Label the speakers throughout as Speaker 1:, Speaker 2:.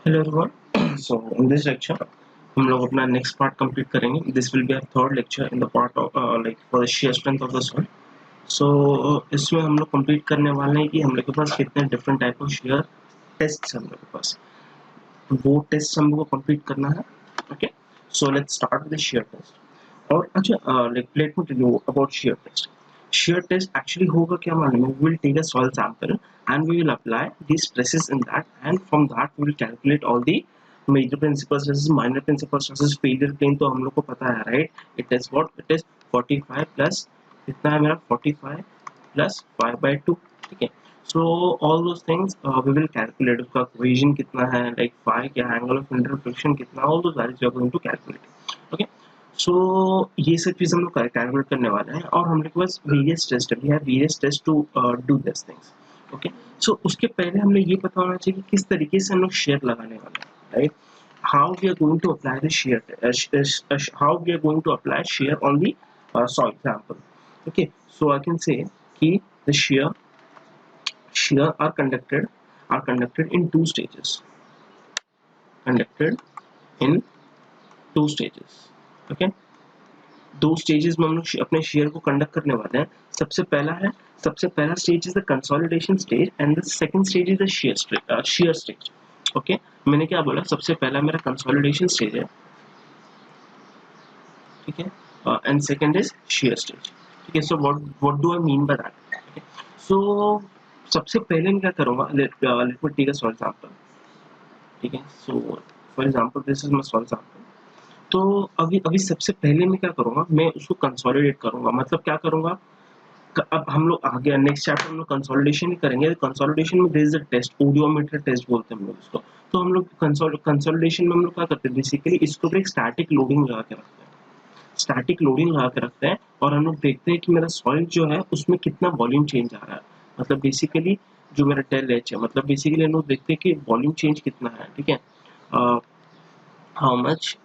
Speaker 1: Hello everyone. So in this lecture हम लोग अपना नेक्स्ट पार्ट कंप्लीट करेंगे. This will be our third lecture in the part of like for the shear strength of the soil. So इसमें हम लोग complete करने वाले हैं कि हम लोग के पास कितने different type of shear test हम लोग के पास, तो वो टेस्ट हम लोग को कंप्लीट करना है. Okay, so let's start with the shear test. और अच्छा, like let me tell you about shear test. Shear test actually होगा क्या मालूम है? We will take a soil sample and we will apply these stresses in that, and from that we will calculate all the major principal stresses, minor principal stresses. failure plane तो हम लोग को पता है, right? It is what? It is 45 plus कितना है मेरा 45 plus 5/2. ठीक है, so all those things we will calculate. उसका cohesion कितना है, like phi क्या, angle of interflexion कितना, all those values we are going to calculate. Okay, सो ये सब चीज़ हम लोग कैलकुलेट करने वाले हैं, और हम लोग के पास वेरियस टेस्ट है. We have various test to do this things. Okay, so उसके पहले हमें ये पता होना चाहिए कि किस तरीके से हम लोग शेयर लगाने वाले हैं, right? How we are going to apply the shear, how we are going to apply shear on the soil sample. Okay, so I can say कि the shear are conducted in two stages, conducted in two stages. Okay, दो stages में हम लोग अपने share को conduct करने वाले हैं. सबसे पहला stage is the consolidation stage and the second stage is the share stage. Okay, मैंने क्या बोला? सबसे पहला मेरा कंसोलिडेशन स्टेज है, ठीक है, and second is shear stage. ठीक है, so what do I mean by that? So सबसे पहले मैं क्या करूंगा, let me take a soil sample. ठीक है, so for example this is my soil sample. तो अभी सबसे पहले मैं क्या करूंगा, मैं उसको कंसोलिडेट करूंगा. मतलब क्या करूंगा, अब हम लोग आगे नेक्स्ट चैप्टर हम लोग कंसोलिडेशन ही करेंगे. कंसोलिडेशन में there is a test, oedometer test बोलते हैं हम लोग इसको. तो हम लोग कंसोलिडेशन में हम लोग क्या करते हैं, बेसिकली इसको एक स्टैटिक लोडिंग लगा के रखते हैं. स्टैटिक लोडिंग लगा के रखते हैं और हम लोग देखते हैं कि मेरा सॉइल जो है उसमें कितना वॉल्यूम चेंज आ रहा है. मतलब बेसिकली जो मेरा डेल एच है, मतलब बेसिकली हम लोग देखते हैं कि वॉल्यूम चेंज कितना है. ठीक है, how much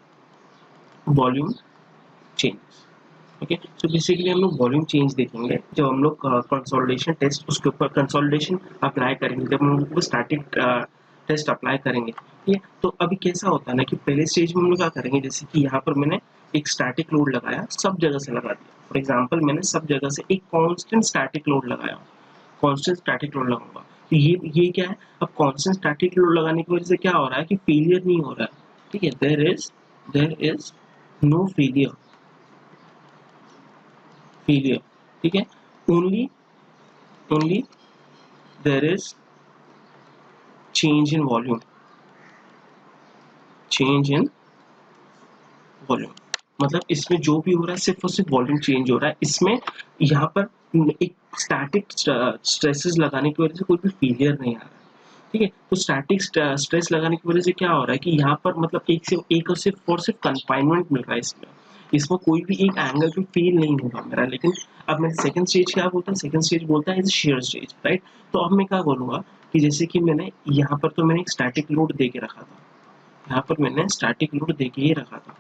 Speaker 1: volume change. Okay, so basically हम लोग वॉल्यूम चेंज देखेंगे जब हम लोग कंसोलिडेशन टेस्ट उसके ऊपर कंसोलिडेशन अप्लाई करेंगे, जब हम लोग स्टैटिक टेस्ट अप्लाई करेंगे. ठीक है, तो अभी कैसा होता है ना कि पहले स्टेज में हम लोग क्या करेंगे, जैसे कि यहाँ पर मैंने एक स्टैटिक लोड लगाया, सब जगह से लगा दिया. फॉर एग्जाम्पल मैंने सब जगह से एक कांस्टेंट स्टैटिक लोड लगाया, कांस्टेंट स्टैटिक लोड लगाऊंगा. तो ये क्या है, अब कांस्टेंट स्टैटिक लोड लगाने की वजह से क्या हो रहा है कि फेलियर नहीं हो रहा है. ठीक है, देयर इज नो फेलियर. ठीक है, only there is change in volume, change in volume. मतलब इसमें जो भी हो रहा है सिर्फ और सिर्फ वॉल्यूम चेंज हो रहा है. इसमें यहाँ पर एक स्टैटिक स्ट्रेसेस लगाने की वजह से कोई भी फेलियर नहीं आ रहा है. ठीक है, तो स्टैटिक स्ट्रेस लगाने की वजह से क्या हो रहा है कि यहाँ पर मतलब एक और सिर्फ कंफाइनमेंट मिल रहा है. इसमें कोई भी एक एंगल पे फेल नहीं होगा मेरा. लेकिन अब मैं सेकंड स्टेज क्या बोलता है, सेकंड स्टेज बोलता है इज शेयर स्टेज, राइट? तो अब मैं क्या बोलूंगा कि जैसे कि मैंने यहाँ पर तो मैंने एक स्टैटिक लोड दे के रखा था, यहाँ पर मैंने स्टैटिक लोड दे के ही रखा था,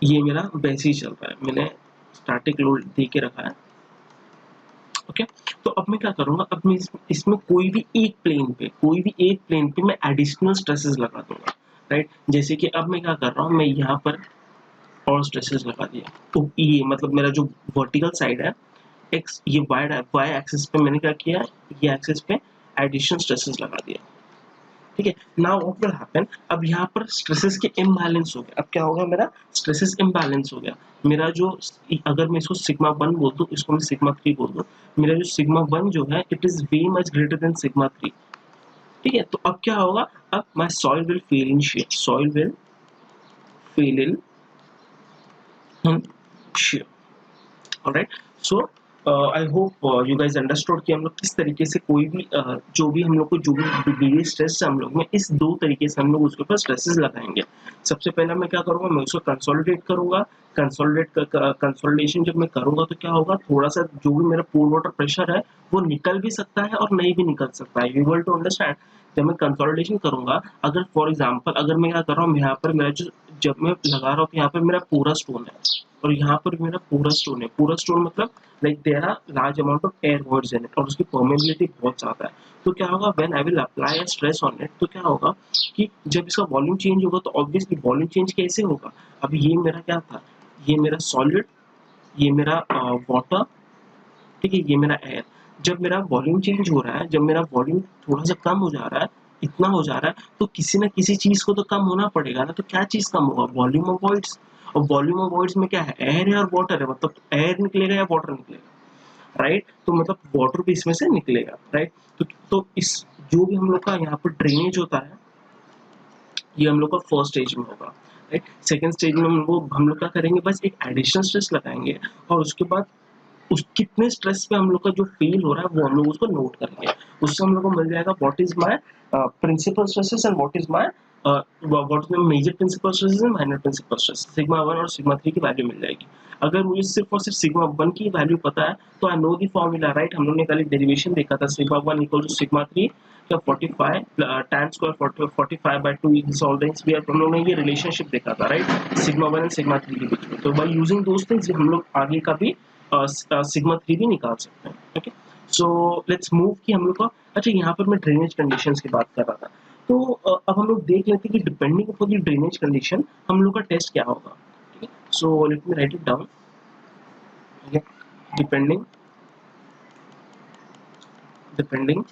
Speaker 1: ये मेरा वैसे ही चल रहा है, मैंने स्टैटिक लोड दे के रखा है. ओके, तो अब मैं क्या करूंगा, अब मैं इसमें कोई भी एक प्लेन पे मैं एडिशनल स्ट्रेसेस लगा दूंगा, राइट? जैसे कि अब मैं क्या कर रहा हूँ, मैं यहाँ पर और स्ट्रेसेस लगा दिया. तो ये मतलब मेरा जो वर्टिकल साइड है एक्स, ये वाई एक्सिस पे मैंने क्या किया, ये एक्सिस पे एडिशनल स्ट्रेसेस लगा दिया. ठीक है, नाउ व्हाट विल हैपन, अब यहाँ पर स्ट्रेसेस के इम्बैलेंस हो गया. अब क्या होगा, मेरा स्ट्रेसेस इम्बैलेंस हो गया. मेरा जो, अगर मैं इसको सिग्मा 1 बोल दूं, इसको मैं सिग्मा 3 बोल दूं, मेरा जो सिग्मा 1 जो है it is way much greater than sigma 3. ठीक है, तो अब क्या होगा, अब my soil will fail in share, soil will fail in share. Alright, so I hope you guys understood कि हम लोग किस तरीके से कोई भी जो भी हम लोग को जो भी वेरियस स्ट्रेस है हम लोग में, इस दो तरीके से हम लोग उसके ऊपर स्ट्रेसेस लगाएंगे. सबसे पहला मैं क्या करूंगा, मैं उसको कंसोलिडेट करूंगा. कंसोलिडेशन जब मैं करूंगा तो क्या होगा, थोड़ा सा जो भी मेरा पोर वाटर प्रेशर है वो निकल भी सकता है और नहीं भी निकल सकता है. You will to understand. जब मैं कंसोलिडेशन करूंगा, अगर फॉर एग्जांपल अगर मैं क्या कर रहा हूँ, यहाँ पर मेरा जो, जब मैं लगा रहा हूँ तो यहाँ पर मेरा पूरा स्टोन है, और यहाँ पर मेरा पूरा स्टोन है। पूरा स्टोन मतलब like there are large amount of air voids in it, और उसकी परमेबिलिटी बहुत ज़्यादा है। तो क्या होगा, when I will apply a stress on it, तो क्या होगा कि जब इसका वॉल्यूम चेंज होगा तो ऑब्वियसली वॉल्यूम चेंज कैसे होगा। अब ये मेरा क्या था, ये मेरा सॉलिड, ये मेरा वाटर, ठीक है, ये मेरा एयर। जब मेरा वॉल्यूम चेंज हो रहा है, जब मेरा वॉल्यूम थोड़ा सा कम हो जा रहा है, इतना हो जा रहा है, तो किसी ना किसी चीज को तो कम होना पड़ेगा ना। तो क्या चीज कम होगा, वॉल्यूम ऑफ वॉइड्स। और वॉल्यूम ऑफ वॉइड्स में क्या है, एयर है और वाटर है, मतलब एयर निकलेगा या वाटर निकलेगा, राइट। तो मतलब वाटर भी इसमें से निकलेगा, राइट। तो इस जो भी हम लोग का यहाँ पर ड्रेनेज होता है, ये हम लोग का फर्स्ट स्टेज में होगा, राइट। सेकेंड स्टेज में हम लोग क्या करेंगे, बस एक एडिशनल स्ट्रेस लगाएंगे, और उसके बाद उस कितने स्ट्रेस पे हम लोग का जो फील हो रहा है वो हम लोग उसको नोट करेंगे। उससे हम लोग को मिल जाएगा what is my principal stresses and what is my what is major principal stresses and minor principal stress. Sigma 1 और सिग्मा 3 की वैल्यू मिल जाएगी। अगर मुझे सिर्फ और सिर्फ सिग्मा 1 की वैल्यू पता है तो I know the formula, right. हम लोग ने कल डेरिवेशन देखा था, सिग्मा 1 इक्वल टू सिग्मा 3 का 45 tan square 45/2 this all things we हम लोग ने ये रिलेशनशिप देखा था, राइट, सिग्मा 1 एंड सिग्मा 3 के बीच में। तो बाय यूजिंग दोस थिंग्स हम लोग आगे का भी सिग्मा 3 भी निकाल सकते हैं। ओके, सो लेट्स मूव कि हम लोग का, अच्छा यहाँ पर मैं ड्रेनेज कंडीशंस की बात कर रहा था। तो अब हम लोग देख लेते हैं कि depending upon the drainage condition हम लोग का टेस्ट क्या होगा। ठीक है, सो let me write it down. Okay, depending depending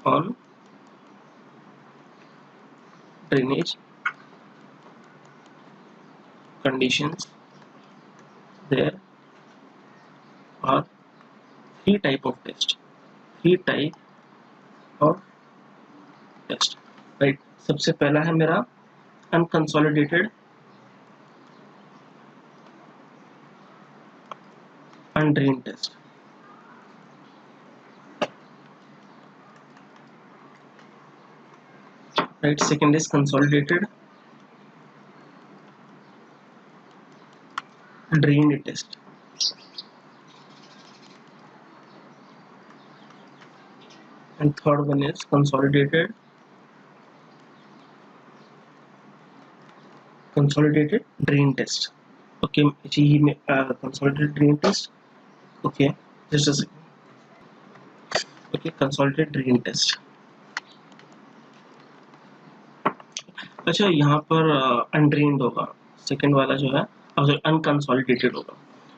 Speaker 1: on drainage conditions there are three type of test, three type of test, right। सबसे पहला है मेरा unconsolidated undrained test, right। second is consolidated drained test, and third one is consolidated drain test। okay जी में consolidated drain test, okay just a second, okay consolidated drain test। अच्छा यहाँ पर अनड्रेन्ड होगा, second वाला जो है अनकंसोलिडेटेड होगा।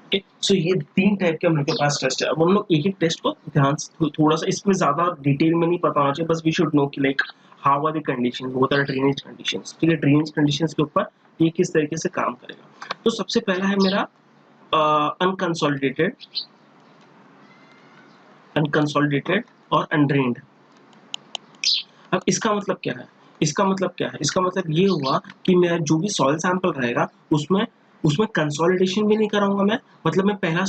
Speaker 1: ओके, सो ये तीन टाइप के हम लोग के पास टेस्ट है। अब हम लोग एक एक टेस्ट को ध्यान से थोड़ा सा, इसमें ज्यादा डिटेल में नहीं पता होना चाहिए, बस वी शुड नो कि like how are the conditions, what are drainage conditions. ठीक है, ड्रेनेज कंडीशंस के ऊपर ये किस तरीके से काम करेगा। तो सबसे पहला है मेरा अनकंसोलिडेटेड और अनड्रेन्ड। अब इसका मतलब क्या है, इसका मतलब क्या है, इसका मतलब ये हुआ कि मेरा जो भी सॉइल सैंपल रहेगा उसमें उसमें कंसोलिडेशन भी नहीं कराऊंगा मैं, मतलब मैं पहला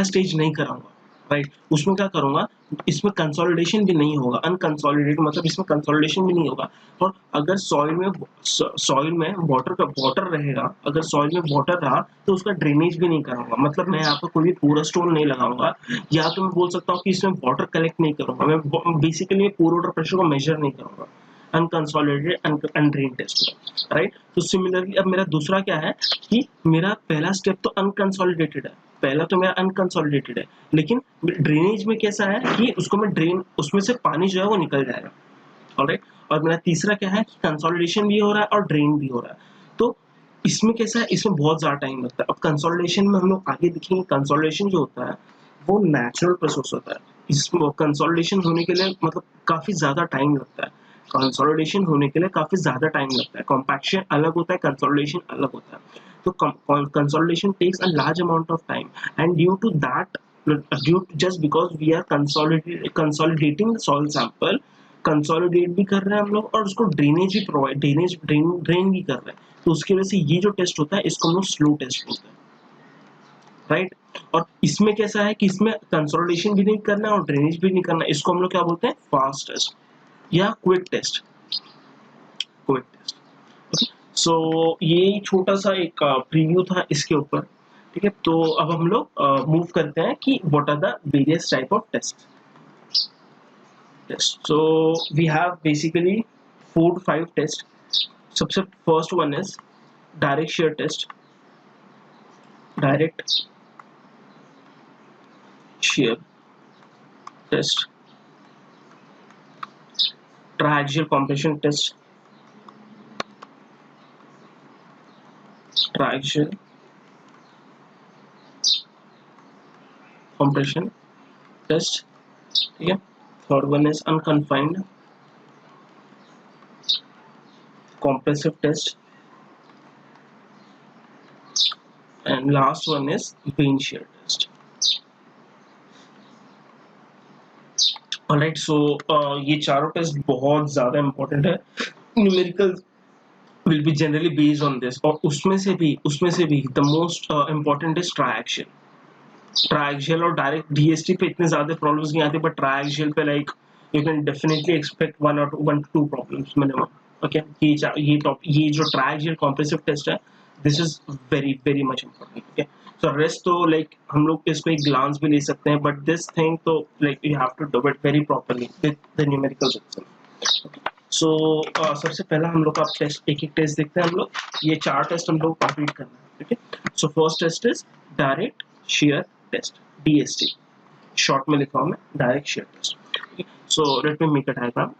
Speaker 1: स्टेज नहीं कराऊंगा, राइट। उसमें क्या करूंगा, इसमें कंसोलिडेशन भी नहीं होगा। अनकंसोलिडेट मतलब इसमें कंसोलिडेशन भी नहीं होगा। और अगर सॉइल में वाटर रहेगा, अगर सॉइल में वाटर रहा तो उसका ड्रेनेज भी नहीं कराऊंगा, मतलब मैं यहाँ पर कोई भी पूरा स्टोन नहीं लगाऊंगा। या तो मैं बोल सकता हूँ कि इसमें वाटर कलेक्ट नहीं करूंगा, मैं बेसिकली पोर वाटर प्रेशर को मेजर नहीं करूंगा अनकंसोलिडेटेड अनड्रेन टेस्ट में, राइट। तो सिमिलरली अब मेरा दूसरा क्या है कि मेरा पहला स्टेप तो अनकंसोलिडेटेड है, पहला तो मेरा अनकंसोलिडेटेड है, लेकिन ड्रेनेज में कैसा है कि उसको मैं ड्रेन, उसमें से पानी जो है वो निकल जाएगा, ऑलराइट। और मेरा तीसरा क्या है कि कंसोलिडेशन भी हो रहा है और ड्रेन भी हो रहा है। तो इसमें कैसा है, इसमें बहुत ज्यादा टाइम लगता है। अब कंसोलिडेशन में हम लोग आगे देखेंगे, कंसोलिडेशन जो होता है वो नेचुरल प्रोसेस होता है। इसमें कंसोलिडेशन होने के लिए मतलब काफी ज्यादा टाइम लगता है, कंसोलिडेशन होने के लिए काफी ज्यादा टाइम लगता है। कॉम्पैक्शन अलग होता है, कंसोलिडेशन अलग होता है। तो consolidation takes a large amount of time, and due to that, just because we are consolidating the soil sample, consolidate भी कर रहे हैं हम लोग और उसको ड्रेनेज भी प्रोवाइड ड्रेन भी कर रहे हैं। तो उसकी वजह से ये जो टेस्ट होता है इसको हम लोग स्लो टेस्ट बोलते हैं, राइट। और इसमें कैसा है कि इसमें कंसोलिडेशन भी नहीं करना और ड्रेनेज भी नहीं करना, इसको हम लोग क्या बोलते हैं, फास्ट टेस्ट या quick test, quick test. Okay, so ये छोटा सा एक प्रीव्यू था इसके ऊपर। ठीक है, तो अब हम लोग मूव करते हैं कि what are the various type of test. So we have basically 4 to 5 tests. सबसे first one is direct shear test, direct shear test, triaxial compression test, triaxial compression test, ठीक है. Third one is unconfined compressive test, and last one is vein shear test. Alright, so ये चारों test बहुत ज़्यादा important है. Numerical will be generally based on this, और उसमें से भी the most important is triaxial. Triaxial और direct DST पे इतने ज़्यादा problems नहीं आते, but triaxial पे like you can definitely expect one to two problems minimum. Okay, ये जो triaxial compressive test है, this is very much important. Okay, so rest तो like हम लोग इसको एक glance भी ले सकते हैं, but this thing तो like you have to do it very properly with the numericals itself. Okay. So सबसे पहला हम लोग का टेस्ट एक टेस्ट देखते हैं. हम लोग ये चार टेस्ट हम लोग कंप्लीट करना है. ठीक है. So first test is direct shear test, DST. Short में लिखा हूं मैं, direct shear test. So let me make a diagram.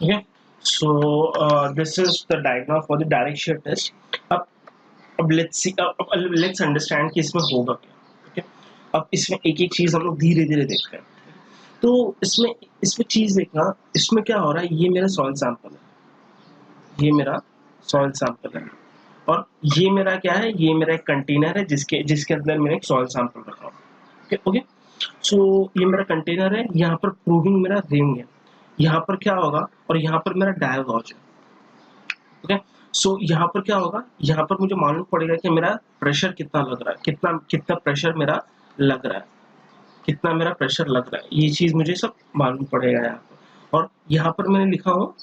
Speaker 1: Okay, so this is the diagram for the direct shear test. अब let's see, let's understand कि इसमें होगा क्या. Okay, अब इसमें एक एक चीज हम लोग धीरे धीरे देखते हैं. तो इसमें चीज देखना, इसमें क्या हो रहा है. ये मेरा सॉइल सैंपल है, ये मेरा सॉइल सैंपल है, और ये मेरा क्या है, ये मेरा एक कंटेनर है जिसके अंदर मैंने एक सॉइल सैंपल रखा है. ओके, सो ये मेरा कंटेनर है. यहाँ पर प्रूविंग मेरा रिंग है. यहाँ पर क्या होगा, और यहाँ पर मेरा डायल गॉज है. ओके, सो यहाँ पर क्या होगा, यहाँ पर मुझे मालूम पड़ेगा कि मेरा प्रेशर कितना लग रहा है, कितना प्रेशर मेरा लग रहा है, कितना मेरा प्रेशर लग रहा है. ये चीज मुझे सब मालूम पड़ेगा यहाँ पर. और यहाँ पर मैंने लिखा हो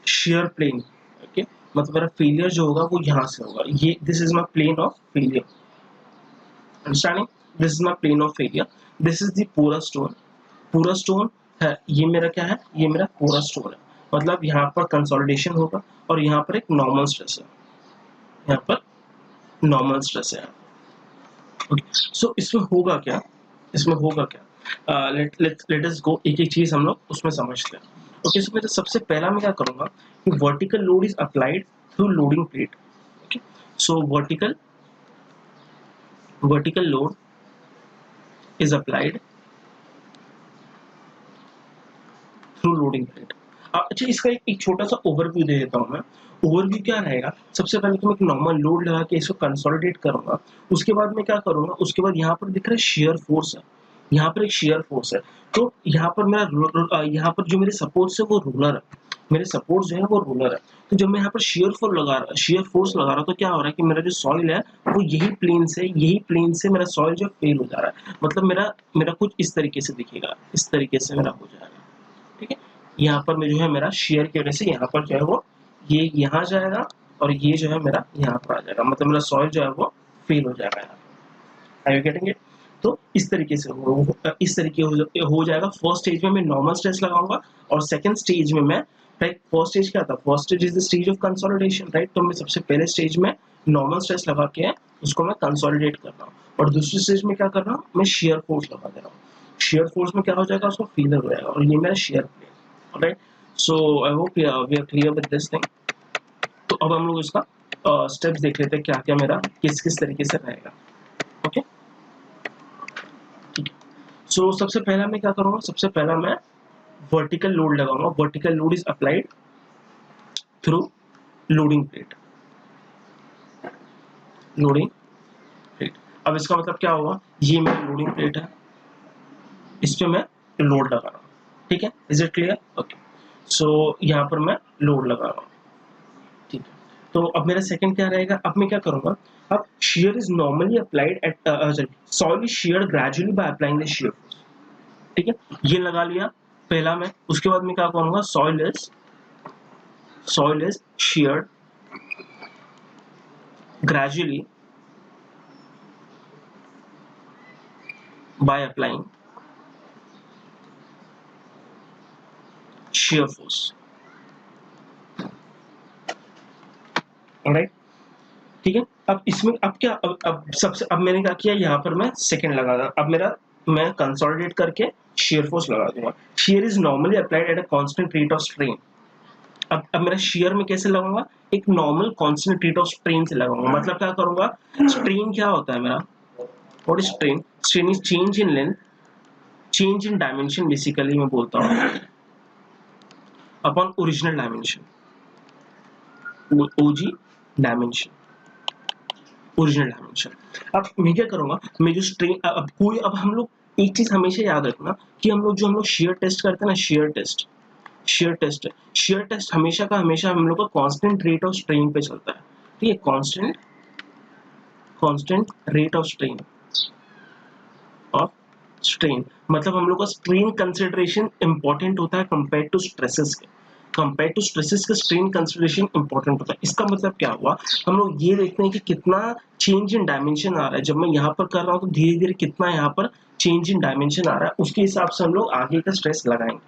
Speaker 1: शेयर प्लेन. ओके, मतलब मेरा फेलियर जो होगा वो यहाँ से होगा. ये this is my plane of failure. Understanding, this is my plane of failure. This is the porous stone है. ये मेरा क्या है, ये मेरा पूरा स्टोन है. मतलब यहाँ पर कंसोलिडेशन होगा, और यहाँ पर एक नॉर्मल स्ट्रेस है, यहाँ पर नॉर्मल स्ट्रेस है. ओके, सो इसमें होगा क्या, लेट अस गो, एक एक चीज हम लोग उसमें समझते हैं. ओके, सो मैं सबसे पहला मैं क्या करूंगा कि vertical load is applied through loading plate. Okay, so vertical load is applied through loading plate. अच्छा, इसका एक छोटा सा ओवरव्यू दे देता हूँ मैं. ओवरव्यू क्या रहेगा, सबसे पहले तो मैं एक नॉर्मल लोड लगा के इसको कंसोलिडेट करूंगा. उसके बाद मैं क्या करूंगा, उसके बाद यहाँ पर दिख रहा है शेयर फोर्स है, यहाँ पर एक शेयर फोर्स है. तो यहाँ पर मेरा यहाँ पर जो मेरे सपोर्ट्स है वो रूलर है, मेरे सपोर्ट जो है वो रूलर है. तो जब मैं यहाँ पर शेयर फोर्स लगा रहा हूँ, तो क्या हो रहा है कि मेरा जो सॉइल है वो यही प्लेन से मेरा सॉइल जो फेल हो जा रहा है. मतलब मेरा कुछ इस तरीके से दिखेगा, इस तरीके से मेरा हो जाएगा. ठीक है, यहाँ पर मैं जो है मेरा शेयर की वजह से यहाँ पर जो है वो ये यहाँ जाएगा, और ये जो है मेरा यहाँ पर आ जाएगा. मतलब मेरा सॉइल जो है वो फेल हो जाएगा यहाँ. Are you getting it? तो इस तरीके से हो जाएगा. फर्स्ट स्टेज में मैं नॉर्मल स्ट्रेस लगाऊंगा, और सेकंड स्टेज में मैं फर्स्ट स्टेज क्या था, first stage is the stage of consolidation, right. तो मैं सबसे पहले स्टेज में नॉर्मल स्ट्रेस लगा के उसको मैं कंसोलिडेट कर रहा हूँ, और दूसरी स्टेज में क्या कर रहा हूँ, मैं शेयर फोर्स लगा दे रहा हूँ. शेयर फोर्स में क्या हो जाएगा, उसको फेलियर हो जाएगा, और ये मेरा shear plane. Right, so I hope we are clear with this thing. तो अब हम लोग इसका स्टेप्स देख लेते हैं, क्या क्या मेरा किस तरीके से रहेगा. ओके, सो सबसे पहला मैं क्या करूंगा, सबसे पहला मैं वर्टिकल लोड लगाऊंगा. Vertical load is applied through loading plate. अब इसका मतलब क्या होगा, ये मेरी लोडिंग प्लेट है, इस पे मैं लोड लगा रहा हूँ. ठीक है, is it clear? Okay, so यहाँ पर मैं लोड लगा रहा हूँ. ठीक है, तो अब मेरा सेकंड क्या रहेगा, अब मैं क्या करूंगा, अब shear is normally applied at soil is sheared gradually by applying the shear force. ठीक है, ये लगा लिया पहला मैं. उसके बाद मैं क्या करूंगा, soil is sheared gradually by applying shear force. Alright, ठीक है। अब इसमें अब क्या, अब सबसे, अब मैंने क्या किया, यहाँ पर मैं सेकंड लगा रहा, अब मेरा, मैं कंसोलिडेट करके shear force लगा दूंगा। shear is normally applied at a constant rate of strain। अब मेरा shear में कैसे लगाऊंगा, एक normal constant rate of strain से लगाऊंगा। मतलब क्या करूंगा, strain क्या होता है मेरा, what is strain? strain is change in length, change in dimension basically मैं बोलता हूँ, upon original dimension, OG dimension, original dimension. अब मैं क्या करूंगा, मैं जो स्ट्रेन, अब कोई, अब हम लोग एक चीज हमेशा याद रखना कि हम लोग शेयर टेस्ट करते हैं ना, शेयर टेस्ट हमेशा का हमेशा हम लोग का कांस्टेंट रेट ऑफ स्ट्रेन पे चलता है। ठीक है, कांस्टेंट रेट ऑफ स्ट्रेन मतलब हम लोग का स्ट्रेन कंसिडरेशन इंपॉर्टेंट होता है कंपेयर टू स्ट्रेसेस के, कंपेयर टू स्ट्रेसेस का स्ट्रेन कंसिडरेशन इंपॉर्टेंट होता है। इसका मतलब क्या हुआ, हम लोग ये देखते हैं कि कितना चेंज इन डायमेंशन आ रहा है। जब मैं यहाँ पर कर रहा हूँ तो धीरे धीरे कितना यहाँ पर चेंज इन डायमेंशन आ रहा है, उसके हिसाब से हम लोग आगे का स्ट्रेस लगाएंगे।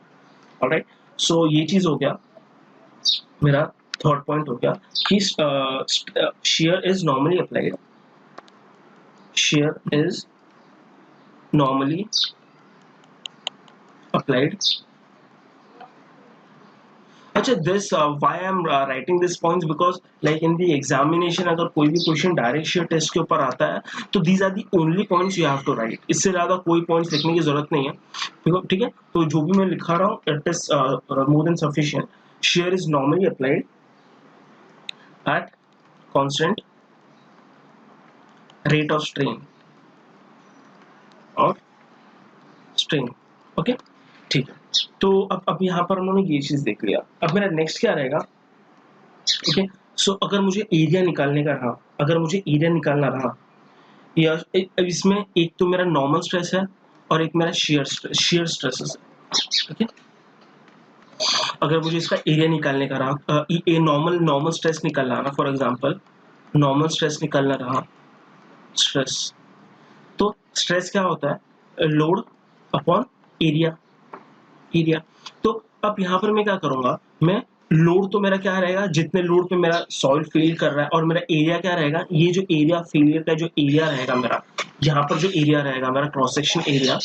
Speaker 1: ऑलराइट, सो ये चीज हो गया, मेरा थर्ड पॉइंट हो गया कि shear is normally applied, shear is normally applied। अच्छा, this why I'm writing this points because like in the examination अगर कोई भी क्वेश्चन डायरेक्ट शेयर टेस्ट के ऊपर आता है तो these are the only points you have to write, इससे ज्यादा कोई पॉइंट्स लिखने की जरूरत नहीं है। ठीक है, तो जो भी मैं लिखा रहा हूँ it is more than sufficient। shear is normally applied at constant rate of strain। Okay, ठीक है। तो अब यहाँ पर उन्होंने ये चीज देख लिया। अब मेरा नेक्स्ट क्या रहेगा, ओके, सो अगर मुझे एरिया निकालने का रहा, अगर मुझे एरिया निकालना रहा, या इसमें एक तो मेरा नॉर्मल स्ट्रेस है और एक मेरा शेयर स्ट्रेसेस है। ओके, अगर मुझे इसका एरिया निकालने का रहा, नॉर्मल स्ट्रेस निकालना रहा, फॉर एग्जांपल नॉर्मल स्ट्रेस निकालना रहा, स्ट्रेस, तो स्ट्रेस क्या होता है, लोड अपॉन एरिया। तो अब यहाँ पर मैं क्या करूंगा, मैं लोड तो मेरा क्या रहेगा, जितने लोड पे मेरा सॉइल फेल कर रहा है, और मेरा एरिया क्या रहेगा, ये जो एरिया फेलियर का जो एरिया रहेगा मेरा, यहाँ पर जो एरिया रहेगा मेरा क्रॉस सेक्शन एरिया,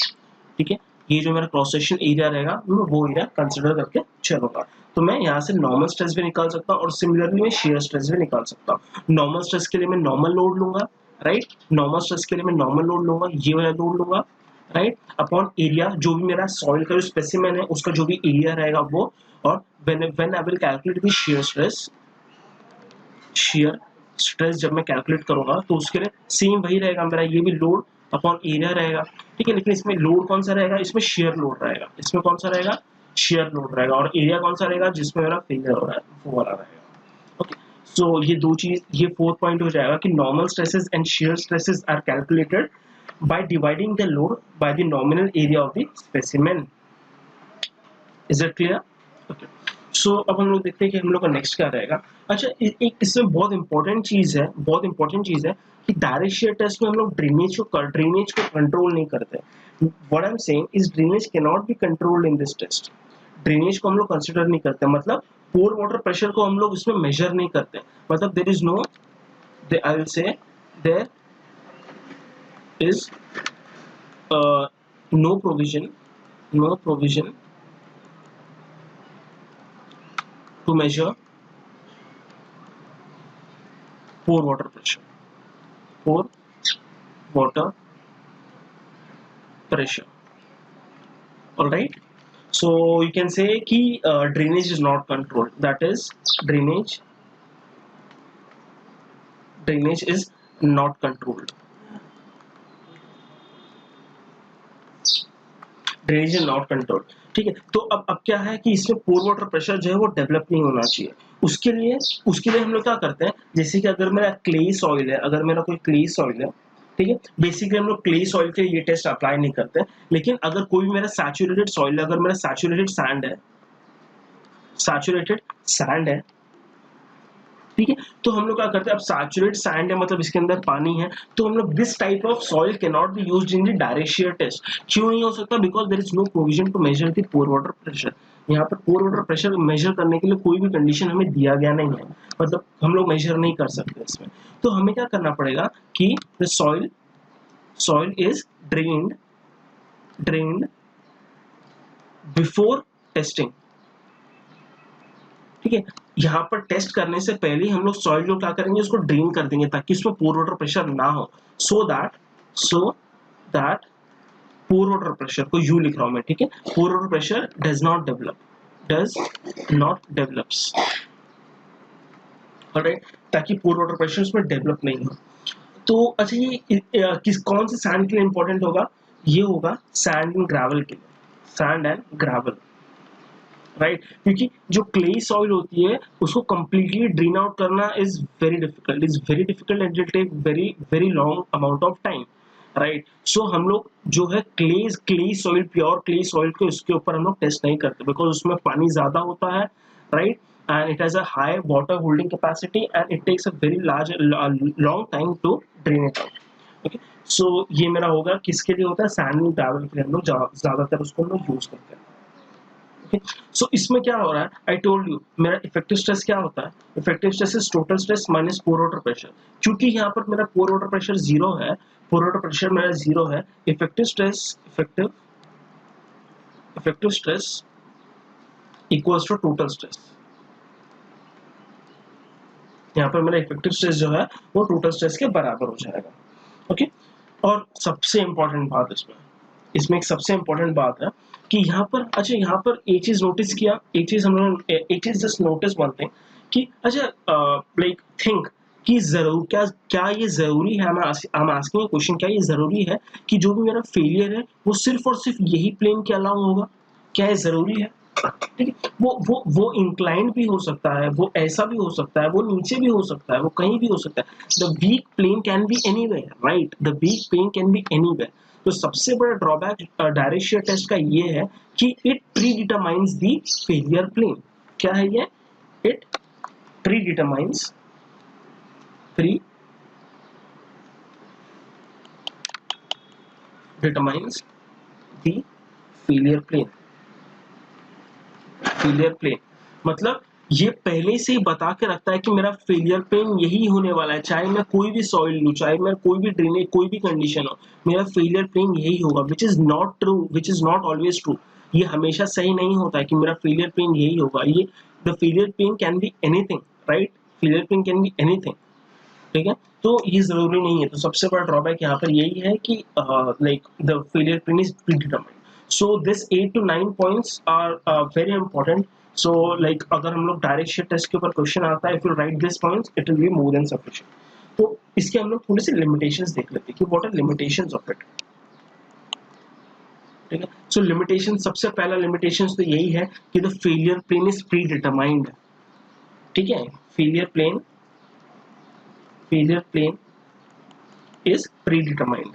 Speaker 1: ठीक है, ये जो मेरा क्रॉस सेक्शन एरिया रहेगा मैं वो एरिया कंसिडर करके चलूंगा। तो मैं यहाँ से नॉर्मल स्ट्रेस भी निकाल सकता हूँ और सिमिलरली मैं शेयर स्ट्रेस भी निकाल सकता हूँ। नॉर्मल स्ट्रेस के लिए मैं नॉर्मल लोड लूंगा, राइट, नॉर्मल स्ट्रेस के लिए मैं नॉर्मल लोड लूंगा, ये वाला लोड लूंगा, राइट, अपॉन एरिया, जो भी मेरा सॉइल का जो स्पेसिमेन है उसका जो भी एरिया रहेगा वो, और when I will calculate the shear stress जब मैं कैलकुलेट करूंगा तो उसके लिए सेम वही रहेगा मेरा, ये भी लोड अपॉन एरिया रहेगा। ठीक है, लेकिन इसमें लोड कौन सा रहेगा, इसमें शेयर लोड रहेगा, इसमें कौन सा रहेगा, शेयर लोड रहेगा, और एरिया कौन सा रहेगा जिसमें मेरा फेलियर हो रहा है वो वाला रहेगा। ओके, सो ये दो चीज, ये फोर्थ पॉइंट हो जाएगा कि normal stresses and shear stresses are calculated by dividing the load by the nominal area of the specimen। Is it clear? Okay. So अब हम लोग देखते हैं कि हम लोग का नेक्स्ट क्या रहेगा। अच्छा, एक इसमें बहुत इंपॉर्टेंट चीज है कि डायरेक्ट शेयर टेस्ट में हम लोग ड्रेनेज को कंट्रोल नहीं करते। What I'm saying is drainage cannot be controlled in this test। Drainage को हम लोग कंसिडर नहीं करते, मतलब पोर वाटर प्रेशर को हम लोग इसमें मेजर नहीं करते, मतलब there is no, I will say there is no provision to measure pore water pressure। All right, so you can say कि drainage is not controlled, that is drainage is not controlled, drainage is not control. ठीक है, तो अब क्या है कि इसमें पोर water pressure जो है वो डेवलप नहीं होना चाहिए। उसके लिए हम लोग क्या करते हैं, जैसे कि अगर मेरा क्ले सॉइल है, अगर मेरा कोई क्ले सॉइल है, ठीक है, बेसिकली हम लोग क्ले सॉइल के ये टेस्ट अप्लाई नहीं करते, लेकिन अगर कोई भी मेरा सैचुरेटेड सॉइल है, अगर मेरा सैचुरेटेड सैंड है, ठीक है, तो हम लोग क्या करते हैं, अब सैचुरेट सैंड है मतलब इसके अंदर पानी है, तो हम लोग this type of soil can not be used in the direct shear test. क्यों नहीं हो सकता, because there is no provision to measure the pore water pressure. यहाँ पर पोर वाटर प्रेशर मेजर करने के लिए कोई भी कंडीशन हमें दिया गया नहीं है, मतलब हम लोग मेजर नहीं कर सकते इसमें। तो हमें क्या करना पड़ेगा कि the soil is drained before testing. ठीक है, यहाँ पर टेस्ट करने से पहले ही हम लोग सॉइल को क्या करेंगे, उसको ड्रेन कर देंगे ताकि उसमें पोर वाटर प्रेशर ना हो, so that pore water pressure को यू लिख रहा हूं मैं, ठीक है, pore water pressure does not develops, alright, ताकि पोर वाटर प्रेशर उसमें डेवलप नहीं हो। तो अच्छा, ये कौन से सैंड के लिए इंपॉर्टेंट होगा, ये होगा सैंड एंड ग्रेवल के लिए, सैंड एंड ग्रेवल, राइट, क्योंकि जो क्ले सॉइल होती है उसको कंप्लीटली ड्रेन आउट करना is very difficult and it take very very long amount of time, right. So हम लोग जो है clay soil, pure clay soil को इसके ऊपर हम लोग टेस्ट नहीं करते बिकॉज उसमें पानी ज्यादा होता है, right, and it has a high water holding capacity and it takes a very long time to drain it out, okay। so ये मेरा होगा किसके लिए होता है, सैंड एंड ग्रेवल के लिए हम लोग ज्यादातर उसको हम लोग यूज करते हैं, okay। so इसमें क्या हो रहा है, आई टोल्ड यू मेरा इफेक्टिव स्ट्रेस क्या होता है, effective stress is total stress minus pore water pressure, क्योंकि यहाँ पर मेरा पोर वाटर प्रेशर जीरो है, पोर वाटर प्रेशर मेरा जीरो है, effective stress equals to total stress, यहाँ पर मेरा इफेक्टिव स्ट्रेस जो है वो टोटल स्ट्रेस के बराबर हो जाएगा, ओके। और सबसे इंपॉर्टेंट बात इसमें एक सबसे इंपॉर्टेंट बात है कि यहाँ पर, अच्छा यहाँ पर एक चीज नोटिस किया, एक चीज जस्ट नोटिस वन थिंग कि अच्छा, लाइक थिंक कि क्या ये जरूरी है, आई एम आस्किंग क्वेश्चन, क्या ये जरूरी है कि जो भी मेरा फेलियर है वो सिर्फ और सिर्फ यही प्लेन के अलाउ होगा, क्या ये जरूरी है, ठीक है। वो इंक्लाइंड भी हो सकता है, वो ऐसा भी हो सकता है, वो नीचे भी हो सकता है, वो कहीं भी हो सकता है, the weak plane can be anywhere, right, the weak plane can be anywhere. तो सबसे बड़ा ड्रॉबैक डायरेक्ट शेयर टेस्ट का ये है कि it predetermines the failure plane, क्या है ये, it predetermines the failure plane, मतलब ये पहले से ही बता के रखता है कि मेरा फेलियर प्लेन यही होने वाला है, चाहे मैं कोई भी सॉइल लूं, चाहे मैं कोई भी ड्रेनेज, कोई भी कंडीशन हो, मेरा फेलियर प्लेन यही होगा, which is not true, which is not always true. ये हमेशा सही नहीं होता है कि मेरा फेलियर प्लेन यही होगा, ये the failure plane can be anything, right, failure plane can be anything, ठीक है। तो ये जरूरी नहीं है, तो सबसे बड़ा ड्रॉबैक यहाँ पर यही है कि like the failure plane is predetermined. So this 8 to 9 points are very important. So like अगर हम लोग डायरेक्ट शेयर टेस्ट के ऊपर क्वेश्चन आता है, if you right this points it will be more than sufficient. तो इसके हम लोग थोड़ी सी लिमिटेशंस देख लेते हैं कि what are limitations of it, ठीक है। सो लिमिटेशन, सबसे पहला लिमिटेशन तो यही है कि the failure plane is predetermined, ठीक है, failure plane is predetermined,